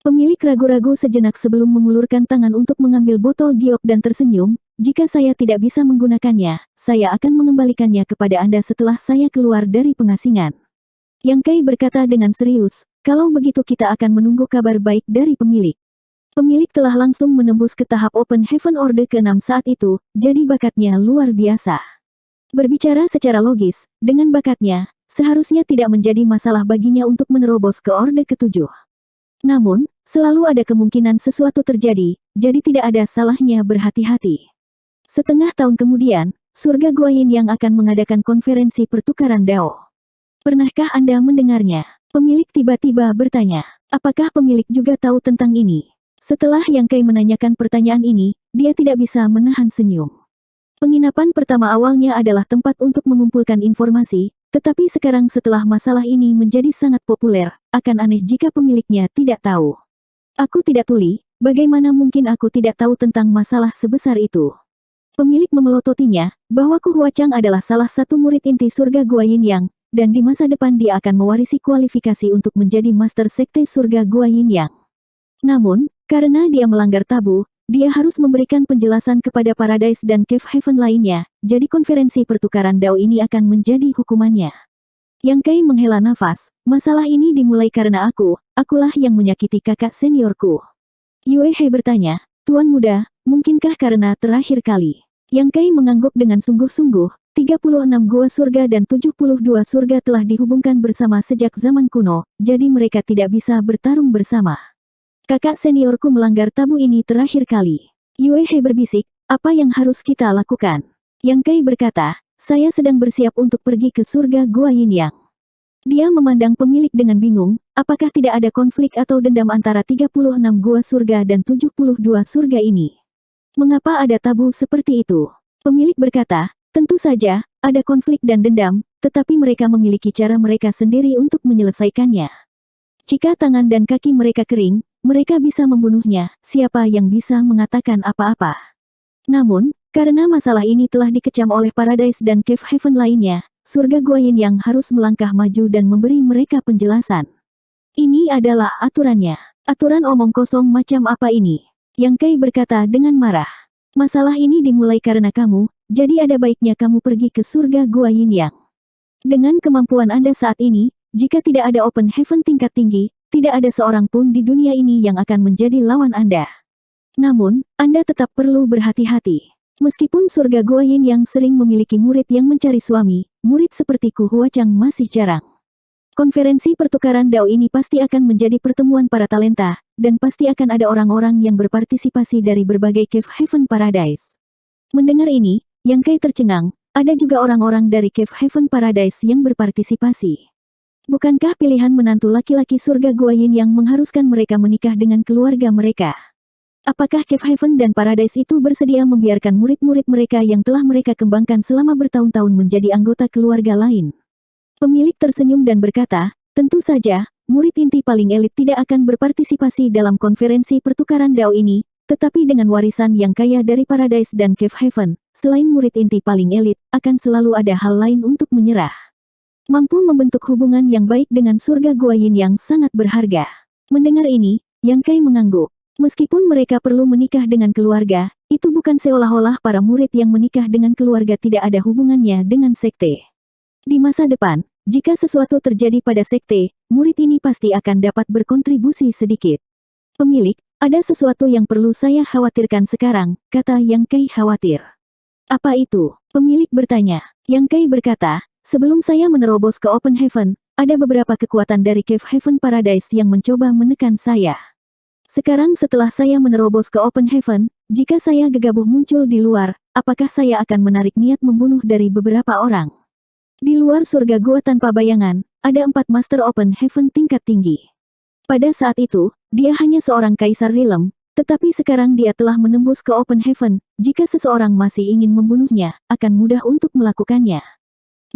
Pemilik ragu-ragu sejenak sebelum mengulurkan tangan untuk mengambil botol giok dan tersenyum, jika saya tidak bisa menggunakannya, saya akan mengembalikannya kepada Anda setelah saya keluar dari pengasingan. Yang Kai berkata dengan serius, kalau begitu kita akan menunggu kabar baik dari pemilik. Pemilik telah langsung menembus ke tahap Open Heaven Orde ke-6 saat itu, jadi bakatnya luar biasa. Berbicara secara logis, dengan bakatnya, seharusnya tidak menjadi masalah baginya untuk menerobos ke Orde ke-7. Namun, selalu ada kemungkinan sesuatu terjadi, jadi tidak ada salahnya berhati-hati. Setengah tahun kemudian, surga Gua Yin yang akan mengadakan konferensi pertukaran Dao. Pernahkah Anda mendengarnya? Pemilik tiba-tiba bertanya. Apakah pemilik juga tahu tentang ini? Setelah Yang Kai menanyakan pertanyaan ini, dia tidak bisa menahan senyum. Penginapan pertama awalnya adalah tempat untuk mengumpulkan informasi, tetapi sekarang setelah masalah ini menjadi sangat populer, akan aneh jika pemiliknya tidak tahu. Aku tidak tuli, bagaimana mungkin aku tidak tahu tentang masalah sebesar itu? Pemilik memelototinya, bahwa Ku Huachang adalah salah satu murid inti surga Gua Yin Yang, dan di masa depan dia akan mewarisi kualifikasi untuk menjadi Master Sekte Surga Gua Yin Yang. Namun, karena dia melanggar tabu, dia harus memberikan penjelasan kepada Paradise dan Cave Heaven lainnya, jadi konferensi pertukaran Dao ini akan menjadi hukumannya. Yang Kai menghela nafas, masalah ini dimulai karena akulah yang menyakiti kakak seniorku. Yue He bertanya, Tuan Muda, mungkinkah karena terakhir kali? Yang Kai mengangguk dengan sungguh-sungguh, 36 gua surga dan 72 surga telah dihubungkan bersama sejak zaman kuno, jadi mereka tidak bisa bertarung bersama. Kakak seniorku melanggar tabu ini terakhir kali. Yue He berbisik, apa yang harus kita lakukan? Yang Kai berkata, Saya sedang bersiap untuk pergi ke surga Gua Yin Yang. Dia memandang pemilik dengan bingung, apakah tidak ada konflik atau dendam antara 36 gua surga dan 72 surga ini? Mengapa ada tabu seperti itu? Pemilik berkata, tentu saja, ada konflik dan dendam, tetapi mereka memiliki cara mereka sendiri untuk menyelesaikannya. Jika tangan dan kaki mereka kering, mereka bisa membunuhnya, siapa yang bisa mengatakan apa-apa. Namun, karena masalah ini telah dikecam oleh Paradise dan Cave Heaven lainnya, surga Gua Yin yang harus melangkah maju dan memberi mereka penjelasan. Ini adalah aturannya. Aturan omong kosong macam apa ini? Yang Kai berkata dengan marah. Masalah ini dimulai karena kamu, jadi ada baiknya kamu pergi ke surga Gua Yin Yang. Dengan kemampuan Anda saat ini, jika tidak ada Open Heaven tingkat tinggi, tidak ada seorang pun di dunia ini yang akan menjadi lawan Anda. Namun, Anda tetap perlu berhati-hati. Meskipun surga Gua Yin yang sering memiliki murid yang mencari suami, murid seperti Ku Huachang masih jarang. Konferensi pertukaran dao ini pasti akan menjadi pertemuan para talenta, dan pasti akan ada orang-orang yang berpartisipasi dari berbagai Cave Heaven Paradise. Mendengar ini, Yang Kai tercengang, ada juga orang-orang dari Cave Heaven Paradise yang berpartisipasi. Bukankah pilihan menantu laki-laki surga Gua Yin yang mengharuskan mereka menikah dengan keluarga mereka? Apakah Cave Heaven dan Paradise itu bersedia membiarkan murid-murid mereka yang telah mereka kembangkan selama bertahun-tahun menjadi anggota keluarga lain? Pemilik tersenyum dan berkata, tentu saja, murid inti paling elit tidak akan berpartisipasi dalam konferensi pertukaran dao ini, tetapi dengan warisan yang kaya dari Paradise dan Cave Heaven, selain murid inti paling elit, akan selalu ada hal lain untuk menyerah. Mampu membentuk hubungan yang baik dengan surga Gua Yin yang sangat berharga. Mendengar ini, Yang Kai mengangguk. Meskipun mereka perlu menikah dengan keluarga, itu bukan seolah-olah para murid yang menikah dengan keluarga tidak ada hubungannya dengan sekte. Di masa depan, jika sesuatu terjadi pada sekte, murid ini pasti akan dapat berkontribusi sedikit. Pemilik, ada sesuatu yang perlu saya khawatirkan sekarang, kata Yang Kai khawatir. Apa itu? Pemilik bertanya. Yang Kai berkata, sebelum saya menerobos ke Open Heaven, ada beberapa kekuatan dari Cave Heaven Paradise yang mencoba menekan saya. Sekarang setelah saya menerobos ke Open Heaven, jika saya gegabah muncul di luar, apakah saya akan menarik niat membunuh dari beberapa orang? Di luar surga gua tanpa bayangan, ada 4 Master Open Heaven tingkat tinggi. Pada saat itu, dia hanya seorang Kaisar Realm, tetapi sekarang dia telah menembus ke Open Heaven, jika seseorang masih ingin membunuhnya, akan mudah untuk melakukannya.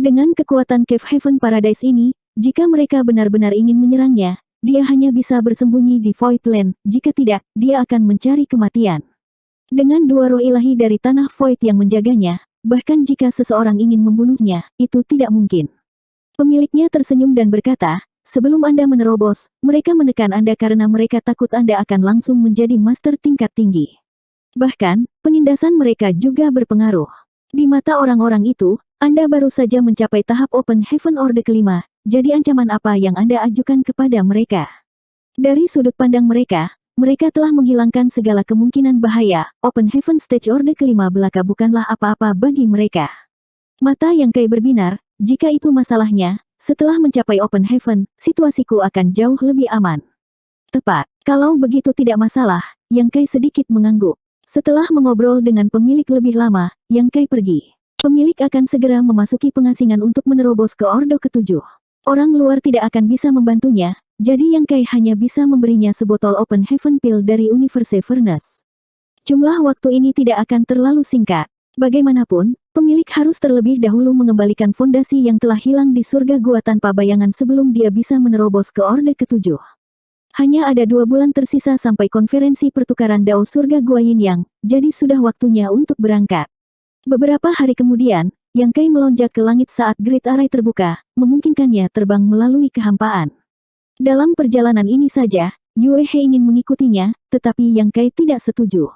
Dengan kekuatan Cave Heaven Paradise ini, jika mereka benar-benar ingin menyerangnya, dia hanya bisa bersembunyi di Void Land, jika tidak, dia akan mencari kematian. Dengan 2 roh ilahi dari tanah Void yang menjaganya, bahkan jika seseorang ingin membunuhnya, itu tidak mungkin. Pemiliknya tersenyum dan berkata, sebelum Anda menerobos, mereka menekan Anda karena mereka takut Anda akan langsung menjadi master tingkat tinggi. Bahkan, penindasan mereka juga berpengaruh. Di mata orang-orang itu, Anda baru saja mencapai tahap Open Heaven Orde kelima, jadi ancaman apa yang Anda ajukan kepada mereka? Dari sudut pandang mereka telah menghilangkan segala kemungkinan bahaya. Open Heaven Stage Orde kelima belaka bukanlah apa-apa bagi mereka. Mata Yang Kai berbinar, jika itu masalahnya, setelah mencapai Open Heaven, situasiku akan jauh lebih aman. Tepat, kalau begitu tidak masalah, Yang Kai sedikit mengangguk. Setelah mengobrol dengan pemilik lebih lama, Yang Kai pergi. Pemilik akan segera memasuki pengasingan untuk menerobos ke Ordo ke-7. Orang luar tidak akan bisa membantunya, jadi Yang Kai hanya bisa memberinya sebotol Open Heaven Pill dari Universe Furnace. Jumlah waktu ini tidak akan terlalu singkat. Bagaimanapun, pemilik harus terlebih dahulu mengembalikan fondasi yang telah hilang di surga gua tanpa bayangan sebelum dia bisa menerobos ke Orde ke-7. Hanya ada 2 bulan tersisa sampai konferensi pertukaran dao surga Gua Yin Yang, jadi sudah waktunya untuk berangkat. Beberapa hari kemudian, Yang Kai melonjak ke langit saat Great Array terbuka, memungkinkannya terbang melalui kehampaan. Dalam perjalanan ini saja, Yue He ingin mengikutinya, tetapi Yang Kai tidak setuju.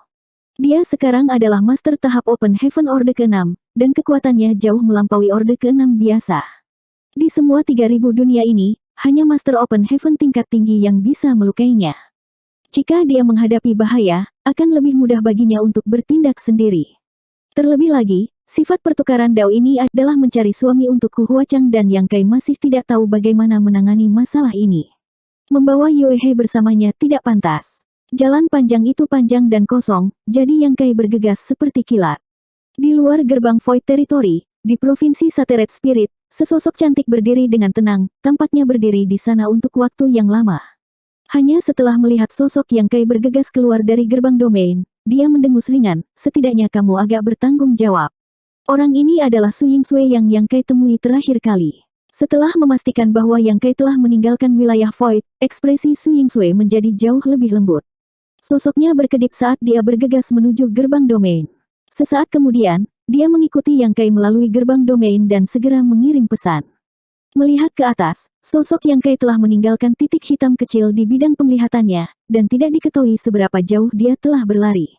Dia sekarang adalah master tahap Open Heaven Orde ke-6, dan kekuatannya jauh melampaui Orde ke-6 biasa. Di semua 3000 dunia ini, hanya Master Open Heaven tingkat tinggi yang bisa melukainya. Jika dia menghadapi bahaya, akan lebih mudah baginya untuk bertindak sendiri. Terlebih lagi, sifat pertukaran dao ini adalah mencari suami untuk Ku Huachang dan Yang Kai masih tidak tahu bagaimana menangani masalah ini. Membawa Yue He bersamanya tidak pantas. Jalan panjang itu panjang dan kosong, jadi Yang Kai bergegas seperti kilat. Di luar gerbang Void Territory, Di Provinsi Sateret Spirit, sesosok cantik berdiri dengan tenang, tampaknya berdiri di sana untuk waktu yang lama. Hanya setelah melihat sosok Yang Kai bergegas keluar dari gerbang domain, dia mendengus ringan, setidaknya kamu agak bertanggung jawab. Orang ini adalah Su Yingsui yang Yang Kai temui terakhir kali. Setelah memastikan bahwa Yang Kai telah meninggalkan wilayah Void, ekspresi Su Yingsui menjadi jauh lebih lembut. Sosoknya berkedip saat dia bergegas menuju gerbang domain. Sesaat kemudian, dia mengikuti Yang Kai melalui gerbang domain dan segera mengirim pesan. Melihat ke atas, sosok Yang Kai telah meninggalkan titik hitam kecil di bidang penglihatannya, dan tidak diketahui seberapa jauh dia telah berlari.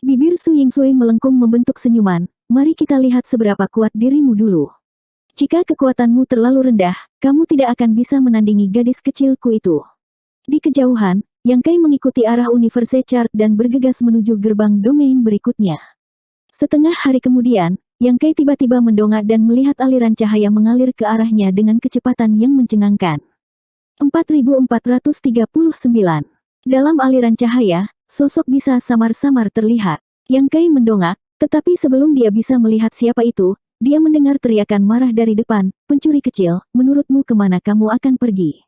Bibir Su Yingsui melengkung membentuk senyuman, mari kita lihat seberapa kuat dirimu dulu. Jika kekuatanmu terlalu rendah, kamu tidak akan bisa menandingi gadis kecilku itu. Di kejauhan, Yang Kai mengikuti arah Universe Chart dan bergegas menuju gerbang domain berikutnya. Setengah hari kemudian, Yang Kai tiba-tiba mendongak dan melihat aliran cahaya mengalir ke arahnya dengan kecepatan yang mencengangkan. 4439. Dalam aliran cahaya, sosok bisa samar-samar terlihat. Yang Kai mendongak, tetapi sebelum dia bisa melihat siapa itu, dia mendengar teriakan marah dari depan, pencuri kecil, menurutmu kemana kamu akan pergi?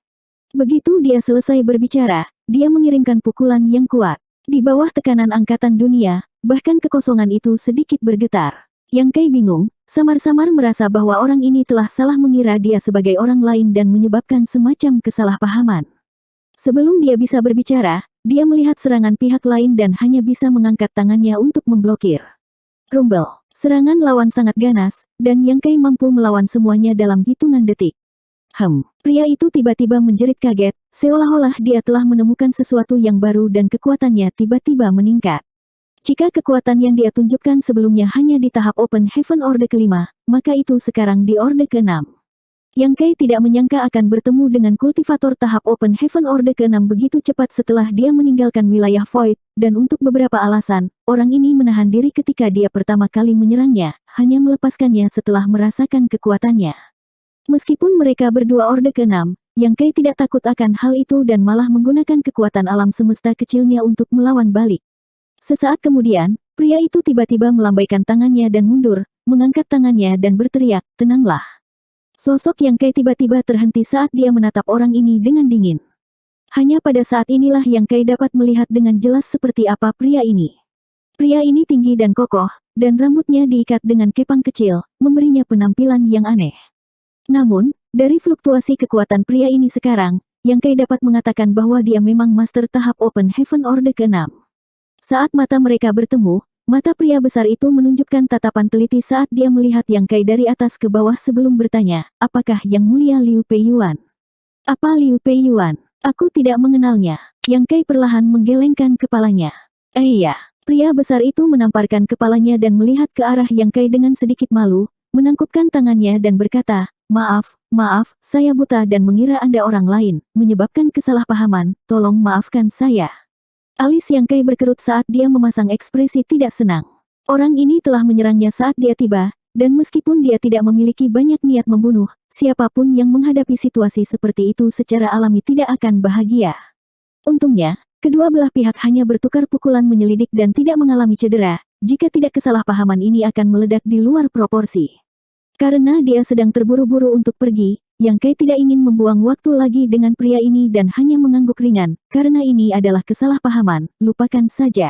Begitu dia selesai berbicara, dia mengirimkan pukulan yang kuat. Di bawah tekanan angkatan dunia, bahkan kekosongan itu sedikit bergetar. Yang Kai bingung, samar-samar merasa bahwa orang ini telah salah mengira dia sebagai orang lain dan menyebabkan semacam kesalahpahaman. Sebelum dia bisa berbicara, dia melihat serangan pihak lain dan hanya bisa mengangkat tangannya untuk memblokir. Rumble, serangan lawan sangat ganas, dan Yang Kai mampu melawan semuanya dalam hitungan detik. Pria itu tiba-tiba menjerit kaget, seolah-olah dia telah menemukan sesuatu yang baru dan kekuatannya tiba-tiba meningkat. Jika kekuatan yang dia tunjukkan sebelumnya hanya di tahap Open Heaven Orde kelima, maka itu sekarang di Orde ke-6. Yang Kai tidak menyangka akan bertemu dengan kultivator tahap Open Heaven Orde ke-6 begitu cepat setelah dia meninggalkan wilayah Void, dan untuk beberapa alasan, orang ini menahan diri ketika dia pertama kali menyerangnya, hanya melepaskannya setelah merasakan kekuatannya. Meskipun mereka berdua Orde ke-6, Yang Kai tidak takut akan hal itu dan malah menggunakan kekuatan alam semesta kecilnya untuk melawan balik. Sesaat kemudian, pria itu tiba-tiba melambaikan tangannya dan mundur, mengangkat tangannya dan berteriak, tenanglah. Sosok Yang Kai tiba-tiba terhenti saat dia menatap orang ini dengan dingin. Hanya pada saat inilah Yang Kai dapat melihat dengan jelas seperti apa pria ini. Pria ini tinggi dan kokoh, dan rambutnya diikat dengan kepang kecil, memberinya penampilan yang aneh. Namun, dari fluktuasi kekuatan pria ini sekarang, Yang Kai dapat mengatakan bahwa dia memang master tahap Open Heaven Orde ke-6. Saat mata mereka bertemu, mata pria besar itu menunjukkan tatapan teliti saat dia melihat Yang Kai dari atas ke bawah sebelum bertanya, apakah Yang Mulia Liu Peiyuan? Apa Liu Peiyuan? Aku tidak mengenalnya. Yang Kai perlahan menggelengkan kepalanya. Iya, pria besar itu menamparkan kepalanya dan melihat ke arah Yang Kai dengan sedikit malu, menangkupkan tangannya dan berkata, maaf, saya buta dan mengira Anda orang lain, menyebabkan kesalahpahaman, tolong maafkan saya. Alis Yang Kai berkerut saat dia memasang ekspresi tidak senang. Orang ini telah menyerangnya saat dia tiba, dan meskipun dia tidak memiliki banyak niat membunuh, siapapun yang menghadapi situasi seperti itu secara alami tidak akan bahagia. Untungnya, kedua belah pihak hanya bertukar pukulan menyelidik dan tidak mengalami cedera, jika tidak kesalahpahaman ini akan meledak di luar proporsi. Karena dia sedang terburu-buru untuk pergi, Yang Kai tidak ingin membuang waktu lagi dengan pria ini dan hanya mengangguk ringan, karena ini adalah kesalahpahaman, lupakan saja.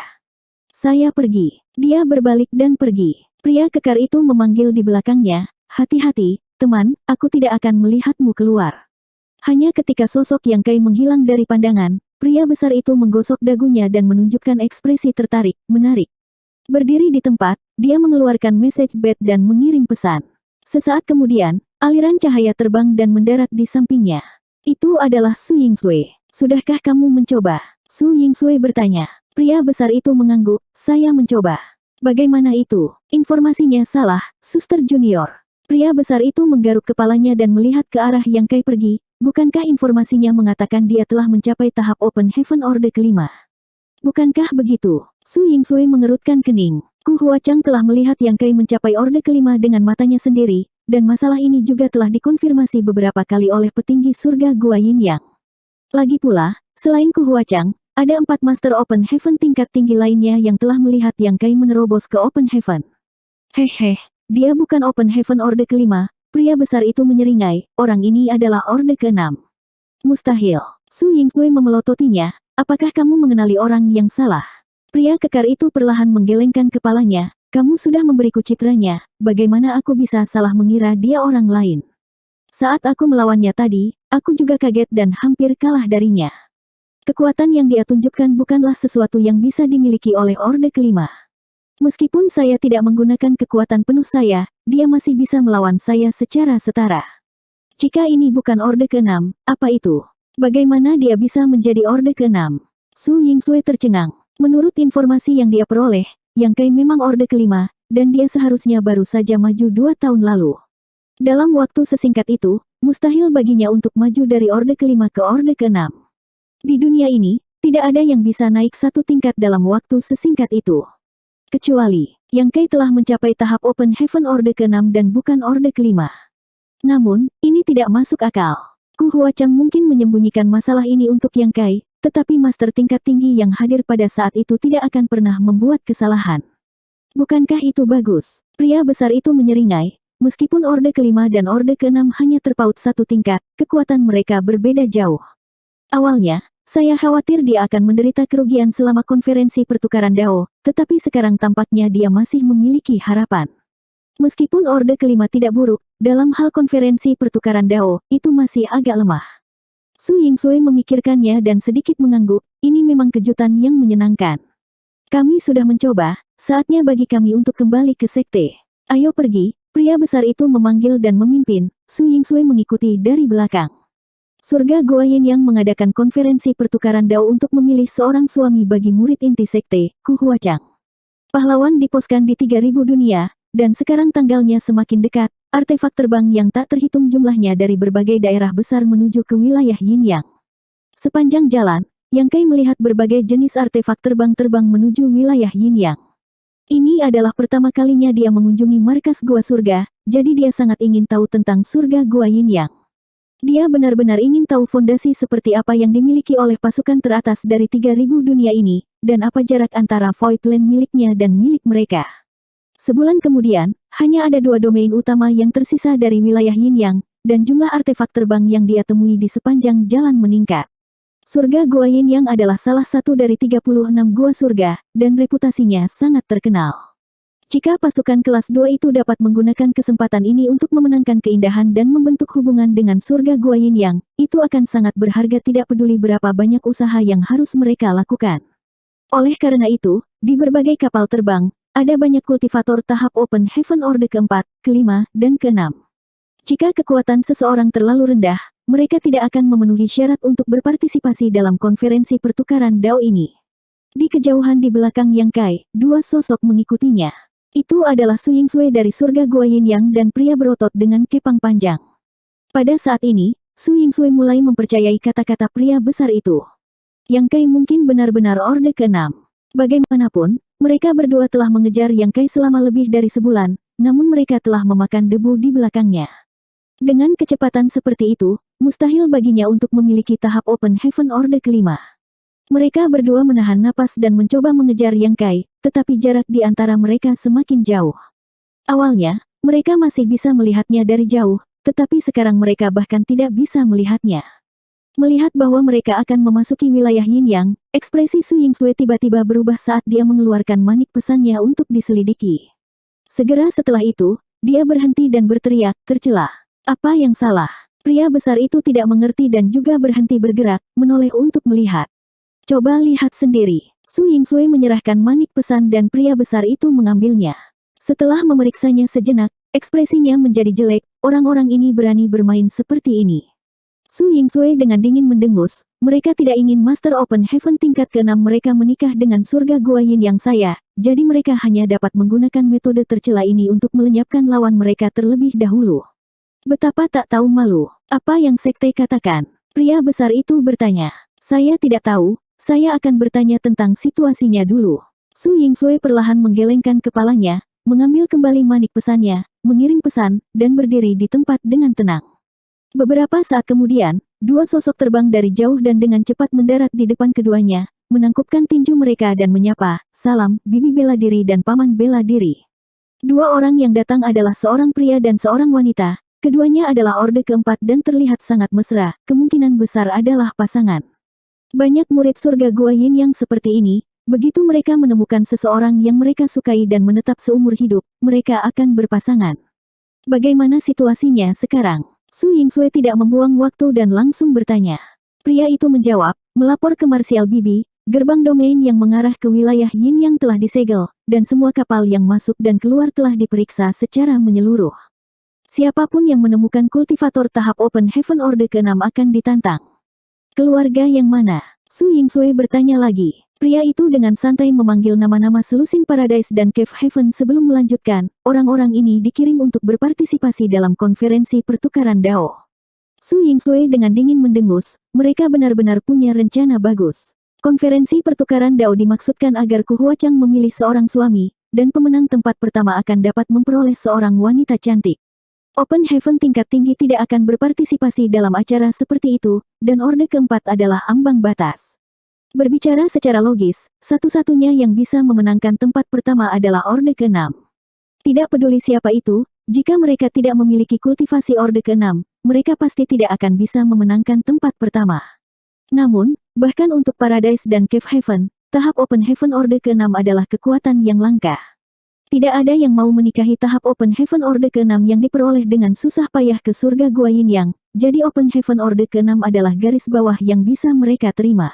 Saya pergi. Dia berbalik dan pergi. Pria kekar itu memanggil di belakangnya, hati-hati, teman, aku tidak akan melihatmu keluar. Hanya ketika sosok Yang Kai menghilang dari pandangan, pria besar itu menggosok dagunya dan menunjukkan ekspresi tertarik, menarik. Berdiri di tempat, dia mengeluarkan message bed dan mengirim pesan. Sesaat kemudian, aliran cahaya terbang dan mendarat di sampingnya. Itu adalah Su Yingsui. Sudahkah kamu mencoba? Su Yingsui bertanya. Pria besar itu mengangguk, saya mencoba. Bagaimana itu? Informasinya salah, Suster Junior. Pria besar itu menggaruk kepalanya dan melihat ke arah Yang Kai pergi. Bukankah informasinya mengatakan dia telah mencapai tahap Open Heaven Orde kelima? Bukankah begitu? Su Yingsui mengerutkan kening. Ku Huachang telah melihat Yang Kai mencapai Orde kelima dengan matanya sendiri, dan masalah ini juga telah dikonfirmasi beberapa kali oleh petinggi surga Gua Yin Yang. Lagi pula, selain Ku Huachang, ada 4 Master Open Heaven tingkat tinggi lainnya yang telah melihat Yang Kai menerobos ke Open Heaven. Hehe, dia bukan Open Heaven Orde kelima, pria besar itu menyeringai, orang ini adalah Orde keenam. Mustahil. Su Yingsui memelototinya, apakah kamu mengenali orang yang salah? Pria kekar itu perlahan menggelengkan kepalanya, kamu sudah memberiku citranya, bagaimana aku bisa salah mengira dia orang lain? Saat aku melawannya tadi, aku juga kaget dan hampir kalah darinya. Kekuatan yang dia tunjukkan bukanlah sesuatu yang bisa dimiliki oleh Orde kelima. Meskipun saya tidak menggunakan kekuatan penuh saya, dia masih bisa melawan saya secara setara. Jika ini bukan Orde ke-6, apa itu? Bagaimana dia bisa menjadi Orde ke-6? Su Yingsui tercengang. Menurut informasi yang dia peroleh, Yang Kai memang Orde kelima, dan dia seharusnya baru saja maju 2 tahun lalu. Dalam waktu sesingkat itu, mustahil baginya untuk maju dari Orde kelima ke Orde ke-6. Di dunia ini, tidak ada yang bisa naik 1 tingkat dalam waktu sesingkat itu. Kecuali, Yang Kai telah mencapai tahap Open Heaven Orde ke-6 dan bukan Orde kelima. Namun, ini tidak masuk akal. Ku Huachang mungkin menyembunyikan masalah ini untuk Yang Kai, tetapi master tingkat tinggi yang hadir pada saat itu tidak akan pernah membuat kesalahan. Bukankah itu bagus? Pria besar itu menyeringai, meskipun Orde kelima dan Orde ke-6 hanya terpaut 1 tingkat, kekuatan mereka berbeda jauh. Awalnya, saya khawatir dia akan menderita kerugian selama konferensi pertukaran Dao, tetapi sekarang tampaknya dia masih memiliki harapan. Meskipun Orde kelima tidak buruk, dalam hal konferensi pertukaran Dao, itu masih agak lemah. Su Yingsui memikirkannya dan sedikit mengangguk, ini memang kejutan yang menyenangkan. Kami sudah mencoba, saatnya bagi kami untuk kembali ke sekte. Ayo pergi, pria besar itu memanggil dan memimpin, Su Yingsui mengikuti dari belakang. Surga Guoyin yang mengadakan konferensi pertukaran Dao untuk memilih seorang suami bagi murid inti sekte, Ku Huachang. Pahlawan diposkan di 3000 dunia, dan sekarang tanggalnya semakin dekat, artefak terbang yang tak terhitung jumlahnya dari berbagai daerah besar menuju ke wilayah Yinyang. Sepanjang jalan, Yang Kai melihat berbagai jenis artefak terbang menuju wilayah Yinyang. Ini adalah pertama kalinya dia mengunjungi markas Gua Surga, jadi dia sangat ingin tahu tentang surga Gua Yinyang. Dia benar-benar ingin tahu fondasi seperti apa yang dimiliki oleh pasukan teratas dari 3000 dunia ini, dan apa jarak antara Void Land miliknya dan milik mereka. Sebulan kemudian, hanya ada 2 domain utama yang tersisa dari wilayah Yinyang, dan jumlah artefak terbang yang dia temui di sepanjang jalan meningkat. Surga Gua Yinyang adalah salah satu dari 36 gua surga, dan reputasinya sangat terkenal. Jika pasukan kelas 2 itu dapat menggunakan kesempatan ini untuk memenangkan keindahan dan membentuk hubungan dengan surga Gua Yinyang, itu akan sangat berharga tidak peduli berapa banyak usaha yang harus mereka lakukan. Oleh karena itu, di berbagai kapal terbang, ada banyak kultivator tahap Open Heaven Orde ke-4, ke-5, dan ke-6. Jika kekuatan seseorang terlalu rendah, mereka tidak akan memenuhi syarat untuk berpartisipasi dalam konferensi pertukaran Dao ini. Di kejauhan di belakang Yang Kai, 2 sosok mengikutinya. Itu adalah Su Yingsui dari surga Gua Yinyang dan pria berotot dengan kepang panjang. Pada saat ini, Su Yingsui mulai mempercayai kata-kata pria besar itu. Yang Kai mungkin benar-benar Orde ke-6. Bagaimanapun, mereka berdua telah mengejar Yang Kai selama lebih dari sebulan, namun mereka telah memakan debu di belakangnya. Dengan kecepatan seperti itu, mustahil baginya untuk memiliki tahap Open Heaven Orde kelima. Mereka berdua menahan napas dan mencoba mengejar Yang Kai, tetapi jarak di antara mereka semakin jauh. Awalnya, mereka masih bisa melihatnya dari jauh, tetapi sekarang mereka bahkan tidak bisa melihatnya. Melihat bahwa mereka akan memasuki wilayah Yinyang, ekspresi Su Yingsui tiba-tiba berubah saat dia mengeluarkan manik pesannya untuk diselidiki. Segera setelah itu, dia berhenti dan berteriak, tercela. Apa yang salah? Pria besar itu tidak mengerti dan juga berhenti bergerak, menoleh untuk melihat. Coba lihat sendiri. Su Yingsui menyerahkan manik pesan dan pria besar itu mengambilnya. Setelah memeriksanya sejenak, ekspresinya menjadi jelek, orang-orang ini berani bermain seperti ini. Su Yingsui dengan dingin mendengus, mereka tidak ingin Master Open Heaven tingkat ke-6 mereka menikah dengan surga Gua Yinyang saya, jadi mereka hanya dapat menggunakan metode tercela ini untuk melenyapkan lawan mereka terlebih dahulu. Betapa tak tahu malu. Apa yang sekte katakan? Pria besar itu bertanya. Saya tidak tahu. Saya akan bertanya tentang situasinya dulu. Su Yingsui perlahan menggelengkan kepalanya, mengambil kembali manik pesannya, mengirim pesan, dan berdiri di tempat dengan tenang. Beberapa saat kemudian, 2 sosok terbang dari jauh dan dengan cepat mendarat di depan keduanya, menangkupkan tinju mereka dan menyapa, salam, bibi bela diri dan paman bela diri. Dua orang yang datang adalah seorang pria dan seorang wanita. Keduanya adalah orde keempat dan terlihat sangat mesra, kemungkinan besar adalah pasangan. Banyak murid surga Gua Yin yang seperti ini, begitu mereka menemukan seseorang yang mereka sukai dan menetap seumur hidup, mereka akan berpasangan. Bagaimana situasinya sekarang? Su Yingxue tidak membuang waktu dan langsung bertanya. Pria itu menjawab, melapor ke Martial Bibi, gerbang domain yang mengarah ke wilayah Yin yang telah disegel, dan semua kapal yang masuk dan keluar telah diperiksa secara menyeluruh. Siapapun yang menemukan kultivator tahap Open Heaven Orde ke-6 akan ditantang. Keluarga yang mana? Su Yingxue bertanya lagi. Pria itu dengan santai memanggil nama-nama selusin Paradise dan Cave Heaven sebelum melanjutkan, orang-orang ini dikirim untuk berpartisipasi dalam konferensi pertukaran Dao. Su Yingxue dengan dingin mendengus, mereka benar-benar punya rencana bagus. Konferensi pertukaran Dao dimaksudkan agar Ku Huachang memilih seorang suami, dan pemenang tempat pertama akan dapat memperoleh seorang wanita cantik. Open Heaven tingkat tinggi tidak akan berpartisipasi dalam acara seperti itu, dan orde keempat adalah ambang batas. Berbicara secara logis, satu-satunya yang bisa memenangkan tempat pertama adalah orde ke-6. Tidak peduli siapa itu, jika mereka tidak memiliki kultivasi orde ke-6, mereka pasti tidak akan bisa memenangkan tempat pertama. Namun, bahkan untuk Paradise dan Cave Heaven, tahap Open Heaven Orde ke-6 adalah kekuatan yang langka. Tidak ada yang mau menikahi tahap Open Heaven Orde ke-6 yang diperoleh dengan susah payah ke surga Gua Yin Yang, jadi Open Heaven Orde ke-6 adalah garis bawah yang bisa mereka terima.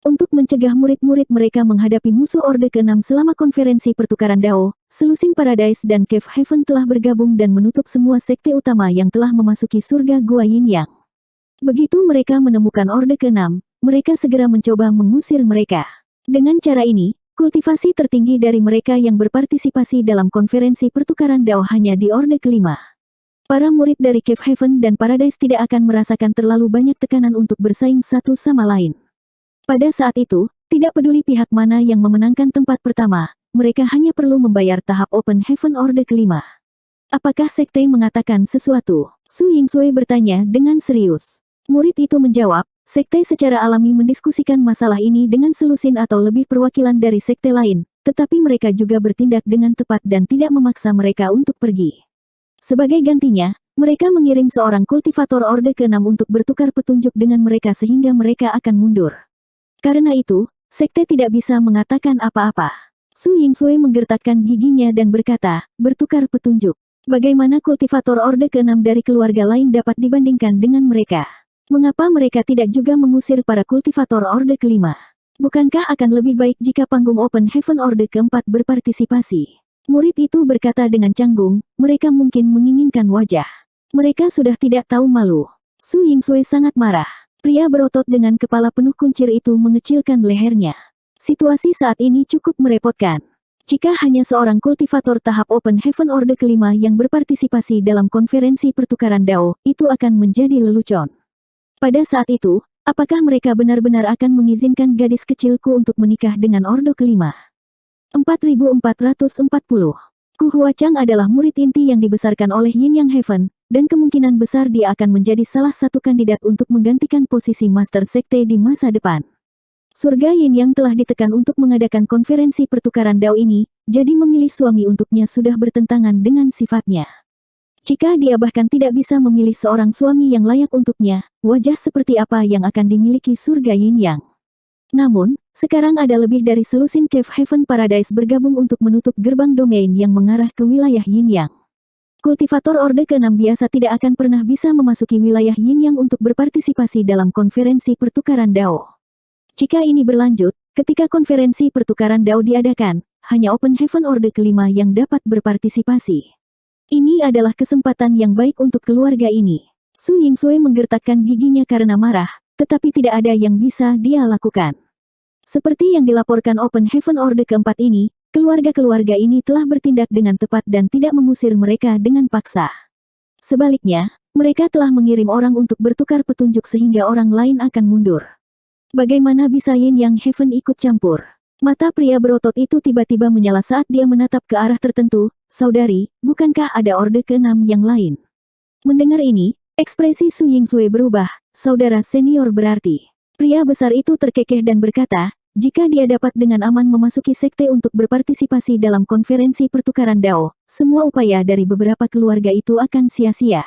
Untuk mencegah murid-murid mereka menghadapi musuh Orde ke-6 selama konferensi pertukaran Dao, selusin Paradise dan Cave Heaven telah bergabung dan menutup semua sekte utama yang telah memasuki surga Gua Yin Yang. Begitu mereka menemukan orde ke-6, mereka segera mencoba mengusir mereka. Dengan cara ini, kultivasi tertinggi dari mereka yang berpartisipasi dalam konferensi pertukaran Dao hanya di orde ke-5. Para murid dari Cave Heaven dan Paradise tidak akan merasakan terlalu banyak tekanan untuk bersaing satu sama lain. Pada saat itu, tidak peduli pihak mana yang memenangkan tempat pertama, mereka hanya perlu membayar tahap Open Heaven orde ke-5. Apakah sekte mengatakan sesuatu? Su Yingxue bertanya dengan serius. Murid itu menjawab, sekte secara alami mendiskusikan masalah ini dengan selusin atau lebih perwakilan dari sekte lain, tetapi mereka juga bertindak dengan tepat dan tidak memaksa mereka untuk pergi. Sebagai gantinya, mereka mengirim seorang kultivator orde ke-6 untuk bertukar petunjuk dengan mereka sehingga mereka akan mundur. Karena itu, sekte tidak bisa mengatakan apa-apa. Su Yingxue menggertakkan giginya dan berkata, bertukar petunjuk. Bagaimana kultivator orde ke-6 dari keluarga lain dapat dibandingkan dengan mereka? Mengapa mereka tidak juga mengusir para kultivator orde ke-5? Bukankah akan lebih baik jika panggung Open Heaven orde ke-4 berpartisipasi? Murid itu berkata dengan canggung, mereka mungkin menginginkan wajah. Mereka sudah tidak tahu malu. Su Yingxue sangat marah. Pria berotot dengan kepala penuh kuncir itu mengecilkan lehernya. Situasi saat ini cukup merepotkan. Jika hanya seorang kultivator tahap Open Heaven orde ke-5 yang berpartisipasi dalam konferensi pertukaran Dao, itu akan menjadi lelucon. Pada saat itu, apakah mereka benar-benar akan mengizinkan gadis kecilku untuk menikah dengan orde ke-5? 4440. Ku Huachang adalah murid inti yang dibesarkan oleh Yin Yang Heaven, dan kemungkinan besar dia akan menjadi salah satu kandidat untuk menggantikan posisi Master Sekte di masa depan. Surga Yin Yang telah ditekan untuk mengadakan konferensi pertukaran Dao ini, jadi memilih suami untuknya sudah bertentangan dengan sifatnya. Jika dia bahkan tidak bisa memilih seorang suami yang layak untuknya, wajah seperti apa yang akan dimiliki surga Yin Yang? Namun, sekarang ada lebih dari selusin Cave Heaven Paradise bergabung untuk menutup gerbang domain yang mengarah ke wilayah Yin Yang. Kultivator orde ke-6 biasa tidak akan pernah bisa memasuki wilayah Yin Yang untuk berpartisipasi dalam konferensi pertukaran Dao. Jika ini berlanjut, ketika konferensi pertukaran Dao diadakan, hanya Open Heaven orde ke-5 yang dapat berpartisipasi. Ini adalah kesempatan yang baik untuk keluarga ini. Su Yingxue menggertakkan giginya karena marah, tetapi tidak ada yang bisa dia lakukan. Seperti yang dilaporkan Open Heaven orde ke-4 ini, keluarga-keluarga ini telah bertindak dengan tepat dan tidak mengusir mereka dengan paksa. Sebaliknya, mereka telah mengirim orang untuk bertukar petunjuk sehingga orang lain akan mundur. Bagaimana bisa Yin Yang Heaven ikut campur? Mata pria berotot itu tiba-tiba menyala saat dia menatap ke arah tertentu. Saudari, bukankah ada orde ke-6 yang lain? Mendengar ini, ekspresi Su Yingxue berubah. Saudara senior berarti. Pria besar itu terkekeh dan berkata, jika dia dapat dengan aman memasuki sekte untuk berpartisipasi dalam konferensi pertukaran Dao, semua upaya dari beberapa keluarga itu akan sia-sia.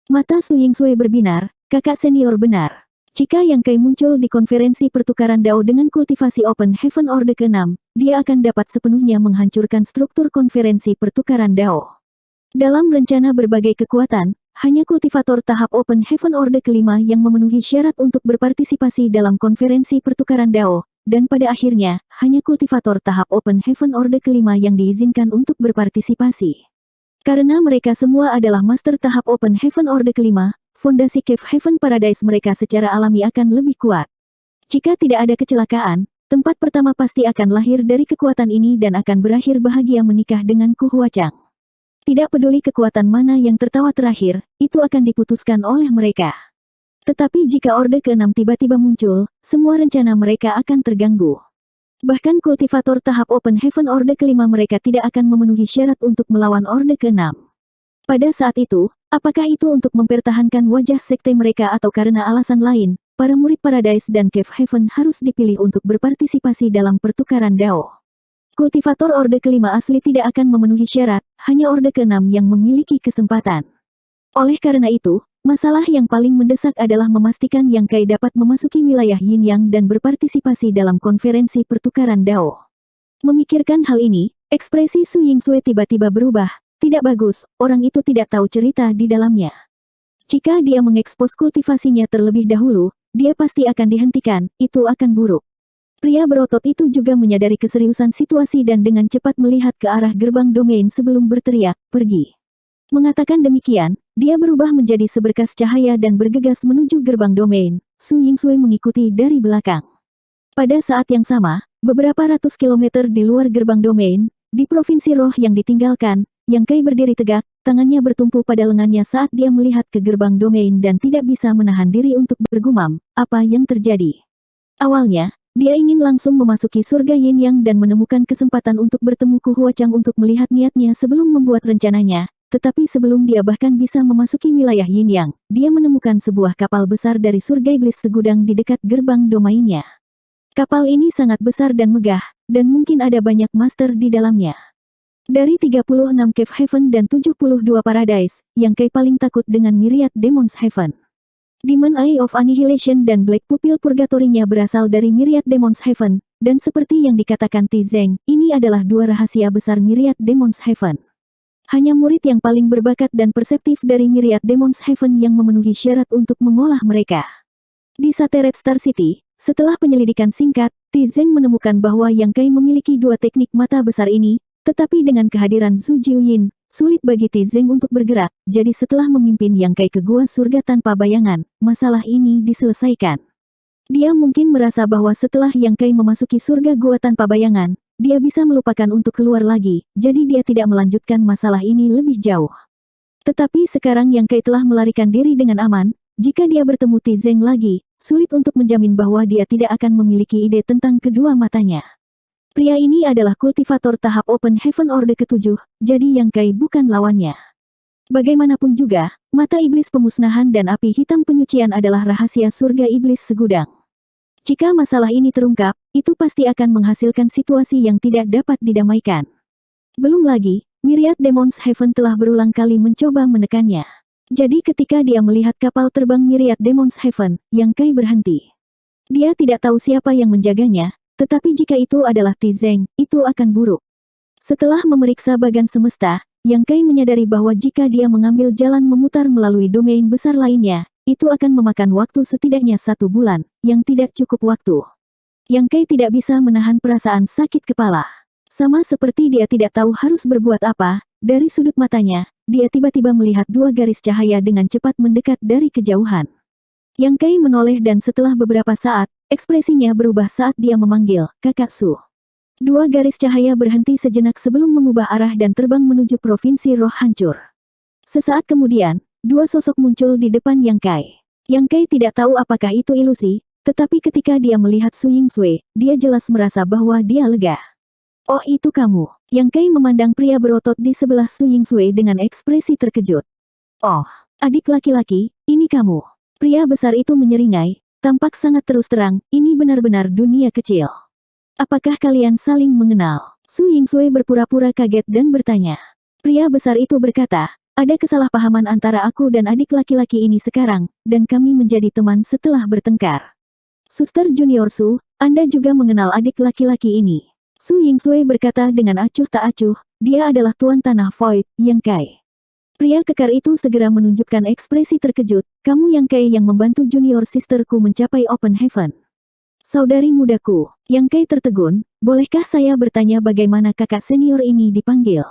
Mata Su Yingsui berbinar, kakak senior benar. Jika Yang Kai muncul di konferensi pertukaran Dao dengan kultivasi Open Heaven Orde ke-6, dia akan dapat sepenuhnya menghancurkan struktur konferensi pertukaran Dao. Dalam rencana berbagai kekuatan, hanya kultivator tahap Open Heaven Orde ke-5 yang memenuhi syarat untuk berpartisipasi dalam konferensi pertukaran Dao, dan pada akhirnya, hanya kultivator tahap Open Heaven Orde ke-5 yang diizinkan untuk berpartisipasi. Karena mereka semua adalah master tahap Open Heaven Orde ke-5, fondasi Cave Heaven Paradise mereka secara alami akan lebih kuat. Jika tidak ada kecelakaan, tempat pertama pasti akan lahir dari kekuatan ini dan akan berakhir bahagia menikah dengan Ku Huachang. Tidak peduli kekuatan mana yang tertawa terakhir, itu akan diputuskan oleh mereka. Tetapi jika Orde ke-6 tiba-tiba muncul, semua rencana mereka akan terganggu. Bahkan kultivator tahap Open Heaven Orde ke-5 mereka tidak akan memenuhi syarat untuk melawan Orde ke-6. Pada saat itu, apakah itu untuk mempertahankan wajah sekte mereka atau karena alasan lain, para murid Paradise dan Cave Heaven harus dipilih untuk berpartisipasi dalam pertukaran Dao. Kultivator Orde ke-5 asli tidak akan memenuhi syarat, hanya Orde ke-6 yang memiliki kesempatan. Oleh karena itu, masalah yang paling mendesak adalah memastikan Yang Kai dapat memasuki wilayah Yin Yang dan berpartisipasi dalam konferensi pertukaran Dao. Memikirkan hal ini, ekspresi Su Yingsui tiba-tiba berubah. Tidak bagus, orang itu tidak tahu cerita di dalamnya. Jika dia mengekspos kultivasinya terlebih dahulu, dia pasti akan dihentikan, itu akan buruk. Pria berotot itu juga menyadari keseriusan situasi dan dengan cepat melihat ke arah gerbang domain sebelum berteriak, pergi. Mengatakan demikian, dia berubah menjadi seberkas cahaya dan bergegas menuju gerbang domain. Su Yingsui mengikuti dari belakang. Pada saat yang sama, beberapa ratus kilometer di luar gerbang domain, di provinsi roh yang ditinggalkan, Yang Kai berdiri tegak, tangannya bertumpu pada lengannya saat dia melihat ke gerbang domain dan tidak bisa menahan diri untuk bergumam, apa yang terjadi. Awalnya, dia ingin langsung memasuki surga Yin Yang dan menemukan kesempatan untuk bertemu Ku Huachang untuk melihat niatnya sebelum membuat rencananya. Tetapi sebelum dia bahkan bisa memasuki wilayah Yin Yang, dia menemukan sebuah kapal besar dari surga iblis segudang di dekat gerbang domainnya. Kapal ini sangat besar dan megah, dan mungkin ada banyak master di dalamnya. Dari 36 Cave Heaven dan 72 Paradise, Yang Kai paling takut dengan Myriad Demons Heaven. Demon Eye of Annihilation dan Black Pupil Purgatorinya berasal dari Myriad Demons Heaven, dan seperti yang dikatakan Ti Zeng, ini adalah dua rahasia besar Myriad Demons Heaven. Hanya murid yang paling berbakat dan perseptif dari Myriad Demons Heaven yang memenuhi syarat untuk mengolah mereka. Di Sateret Star City, setelah penyelidikan singkat, Ti Zeng menemukan bahwa Yang Kai memiliki dua teknik mata besar ini, tetapi dengan kehadiran Zhu Jiuyin, sulit bagi Ti Zeng untuk bergerak, jadi setelah memimpin Yang Kai ke gua surga tanpa bayangan, masalah ini diselesaikan. Dia mungkin merasa bahwa setelah Yang Kai memasuki surga gua tanpa bayangan, dia bisa melupakan untuk keluar lagi, jadi dia tidak melanjutkan masalah ini lebih jauh. Tetapi sekarang Yang Kai telah melarikan diri dengan aman, jika dia bertemu Ti Zeng lagi, sulit untuk menjamin bahwa dia tidak akan memiliki ide tentang kedua matanya. Pria ini adalah kultivator tahap Open Heaven Orde ke-7, jadi Yang Kai bukan lawannya. Bagaimanapun juga, mata iblis pemusnahan dan api hitam penyucian adalah rahasia surga iblis segudang. Jika masalah ini terungkap, itu pasti akan menghasilkan situasi yang tidak dapat didamaikan. Belum lagi, Myriad Demons Heaven telah berulang kali mencoba menekannya. Jadi ketika dia melihat kapal terbang Myriad Demons Heaven, Yang Kai berhenti. Dia tidak tahu siapa yang menjaganya, tetapi jika itu adalah Ti Zeng, itu akan buruk. Setelah memeriksa bagan semesta, Yang Kai menyadari bahwa jika dia mengambil jalan memutar melalui domain besar lainnya, itu akan memakan waktu setidaknya 1 bulan, yang tidak cukup waktu. Yang Kai tidak bisa menahan perasaan sakit kepala. Sama seperti dia tidak tahu harus berbuat apa, dari sudut matanya, dia tiba-tiba melihat dua garis cahaya dengan cepat mendekat dari kejauhan. Yang Kai menoleh dan setelah beberapa saat, ekspresinya berubah saat dia memanggil, Kakak Su. Dua garis cahaya berhenti sejenak sebelum mengubah arah dan terbang menuju provinsi roh hancur. Sesaat kemudian, dua sosok muncul di depan Yang Kai. Yang Kai tidak tahu apakah itu ilusi, tetapi ketika dia melihat Su Yingsui, dia jelas merasa bahwa dia lega. Oh itu kamu. Yang Kai memandang pria berotot di sebelah Su Yingsui dengan ekspresi terkejut. Oh, adik laki-laki, ini kamu. Pria besar itu menyeringai, tampak sangat terus terang, ini benar-benar dunia kecil. Apakah kalian saling mengenal? Su Yingsui berpura-pura kaget dan bertanya. Pria besar itu berkata, ada kesalahpahaman antara aku dan adik laki-laki ini sekarang, dan kami menjadi teman setelah bertengkar. Suster Junior Su, Anda juga mengenal adik laki-laki ini. Su Yingsui berkata dengan acuh tak acuh, dia adalah Tuan Tanah Void, Yang Kai. Pria kekar itu segera menunjukkan ekspresi terkejut, kamu Yang Kai yang membantu junior sisterku mencapai Open Heaven. Saudari mudaku, Yang Kai tertegun, bolehkah saya bertanya bagaimana kakak senior ini dipanggil?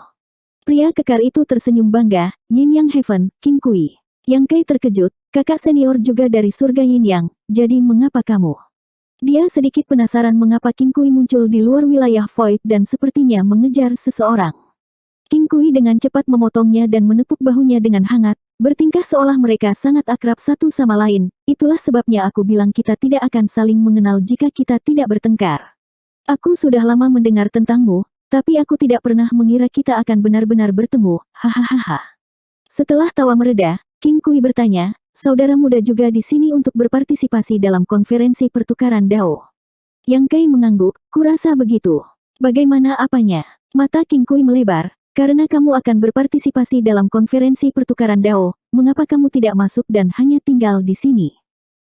Pria kekar itu tersenyum bangga, Yin Yang Heaven, King Kui. Yang Kai terkejut, kakak senior juga dari surga Yin Yang, jadi mengapa kamu? Dia sedikit penasaran mengapa King Kui muncul di luar wilayah Void dan sepertinya mengejar seseorang. King Kui dengan cepat memotongnya dan menepuk bahunya dengan hangat, bertingkah seolah mereka sangat akrab satu sama lain, itulah sebabnya aku bilang kita tidak akan saling mengenal jika kita tidak bertengkar. Aku sudah lama mendengar tentangmu, tapi aku tidak pernah mengira kita akan benar-benar bertemu, hahaha. Setelah tawa mereda, King Kui bertanya, saudara muda juga di sini untuk berpartisipasi dalam konferensi pertukaran Dao. Yang Kai mengangguk, kurasa begitu. Bagaimana apanya? Mata King Kui melebar, karena kamu akan berpartisipasi dalam konferensi pertukaran Dao, mengapa kamu tidak masuk dan hanya tinggal di sini?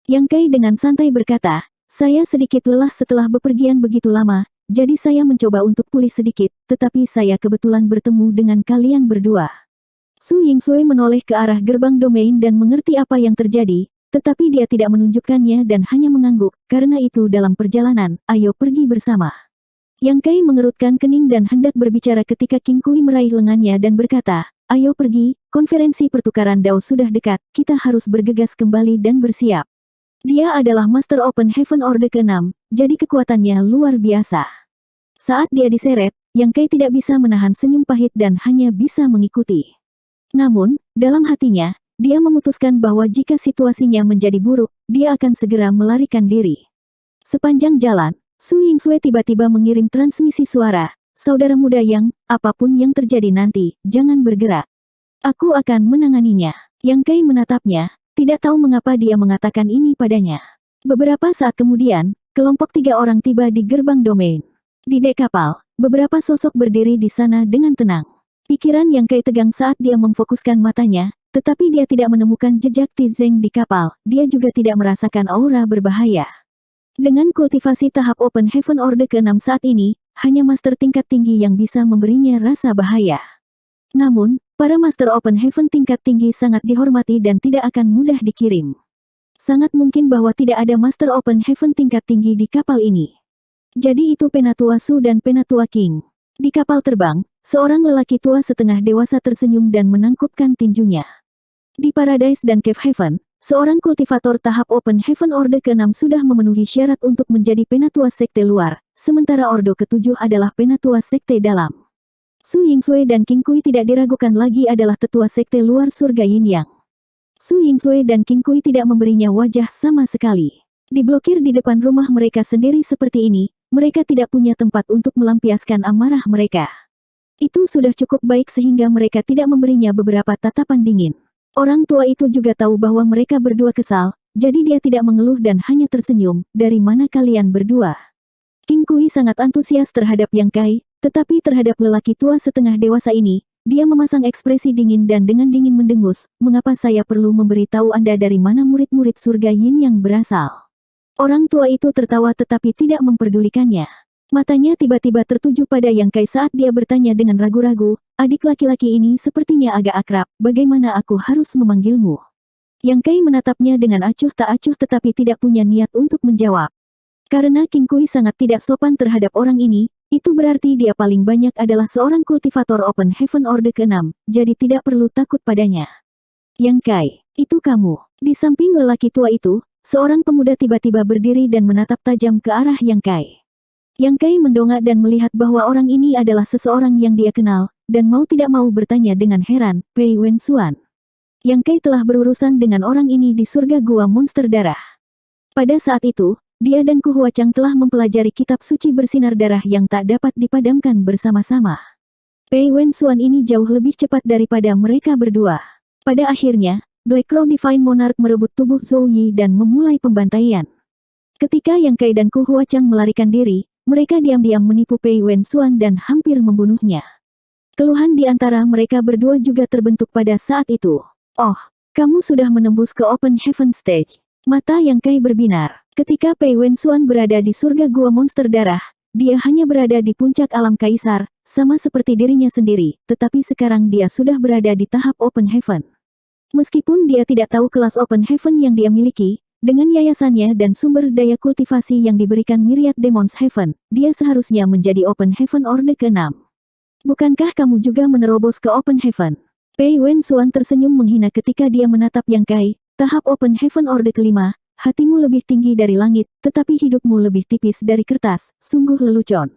Yang Kai dengan santai berkata, saya sedikit lelah setelah bepergian begitu lama, jadi saya mencoba untuk pulih sedikit, tetapi saya kebetulan bertemu dengan kalian berdua. Su Yingsui menoleh ke arah gerbang domain dan mengerti apa yang terjadi, tetapi dia tidak menunjukkannya dan hanya mengangguk, karena itu dalam perjalanan, ayo pergi bersama. Yang Kai mengerutkan kening dan hendak berbicara ketika King Kui meraih lengannya dan berkata, ayo pergi, konferensi pertukaran Dao sudah dekat, kita harus bergegas kembali dan bersiap. Dia adalah Master Open Heaven Orde ke-6, jadi kekuatannya luar biasa. Saat dia diseret, Yang Kai tidak bisa menahan senyum pahit dan hanya bisa mengikuti. Namun, dalam hatinya, dia memutuskan bahwa jika situasinya menjadi buruk, dia akan segera melarikan diri. Sepanjang jalan, Su Yingsui tiba-tiba mengirim transmisi suara, saudara muda Yang, apapun yang terjadi nanti, jangan bergerak. Aku akan menanganinya. Yang Kai menatapnya, tidak tahu mengapa dia mengatakan ini padanya. Beberapa saat kemudian, kelompok 3 orang tiba di gerbang domain. Di dek kapal, beberapa sosok berdiri di sana dengan tenang. Pikiran Yang Kai tegang saat dia memfokuskan matanya, tetapi dia tidak menemukan jejak Tizeng di kapal, dia juga tidak merasakan aura berbahaya. Dengan kultivasi tahap Open Heaven Orde ke-6 saat ini, hanya master tingkat tinggi yang bisa memberinya rasa bahaya. Namun, para Master Open Heaven tingkat tinggi sangat dihormati dan tidak akan mudah dikirim. Sangat mungkin bahwa tidak ada Master Open Heaven tingkat tinggi di kapal ini. Jadi itu Penatua Su dan Penatua King. Di kapal terbang, seorang lelaki tua setengah dewasa tersenyum dan menangkupkan tinjunya. Di Paradise dan Cave Heaven, seorang kultivator tahap Open Heaven Orde ke-6 sudah memenuhi syarat untuk menjadi Penatua Sekte Luar, sementara Ordo ke-7 adalah Penatua Sekte Dalam. Su Yingsui dan King Kui tidak diragukan lagi adalah tetua sekte luar surga Yin Yang. Su Yingsui dan King Kui tidak memberinya wajah sama sekali. Diblokir di depan rumah mereka sendiri seperti ini, mereka tidak punya tempat untuk melampiaskan amarah mereka. Itu sudah cukup baik sehingga mereka tidak memberinya beberapa tatapan dingin. Orang tua itu juga tahu bahwa mereka berdua kesal, jadi dia tidak mengeluh dan hanya tersenyum, dari mana kalian berdua? King Kui sangat antusias terhadap Yang Kai, tetapi terhadap lelaki tua setengah dewasa ini, dia memasang ekspresi dingin dan dengan dingin mendengus, mengapa saya perlu memberitahu Anda dari mana murid-murid surga Yin yang berasal? Orang tua itu tertawa tetapi tidak memperdulikannya. Matanya tiba-tiba tertuju pada Yang Kai saat dia bertanya dengan ragu-ragu, adik laki-laki ini sepertinya agak akrab, bagaimana aku harus memanggilmu? Yang Kai menatapnya dengan acuh tak acuh tetapi tidak punya niat untuk menjawab. Karena King Kui sangat tidak sopan terhadap orang ini, itu berarti dia paling banyak adalah seorang kultivator Open Heaven Orde ke-6, jadi tidak perlu takut padanya. Yang Kai, itu kamu. Di samping lelaki tua itu, seorang pemuda tiba-tiba berdiri dan menatap tajam ke arah Yang Kai. Yang Kai mendongak dan melihat bahwa orang ini adalah seseorang yang dia kenal, dan mau tidak mau bertanya dengan heran, Pei Wenxuan. Yang Kai telah berurusan dengan orang ini di surga gua monster darah. Pada saat itu, dia dan Ku Huachang telah mempelajari kitab suci bersinar darah yang tak dapat dipadamkan bersama-sama. Pei Wenxuan ini jauh lebih cepat daripada mereka berdua. Pada akhirnya, Black Crow Divine Monarch merebut tubuh Zhou Yi dan memulai pembantaian. Ketika Yang Kai dan Ku Huachang melarikan diri, Mereka diam-diam menipu Pei Wenxuan dan hampir membunuhnya. Keluhan di antara mereka berdua juga terbentuk pada saat itu. Oh, kamu sudah menembus ke Open Heaven Stage. Mata Yang Kai berbinar. Ketika Pei Wenxuan berada di surga gua monster darah, dia hanya berada di puncak alam kaisar, sama seperti dirinya sendiri, tetapi sekarang dia sudah berada di tahap Open Heaven. Meskipun dia tidak tahu kelas Open Heaven yang dia miliki, dengan yayasannya dan sumber daya kultivasi yang diberikan Myriad Demons Heaven, dia seharusnya menjadi Open Heaven Orde ke-6. Bukankah kamu juga menerobos ke Open Heaven? Pei Wenxuan tersenyum menghina ketika dia menatap Yang Kai. Tahap Open Heaven Orde ke-5, hatimu lebih tinggi dari langit, tetapi hidupmu lebih tipis dari kertas, sungguh lelucon.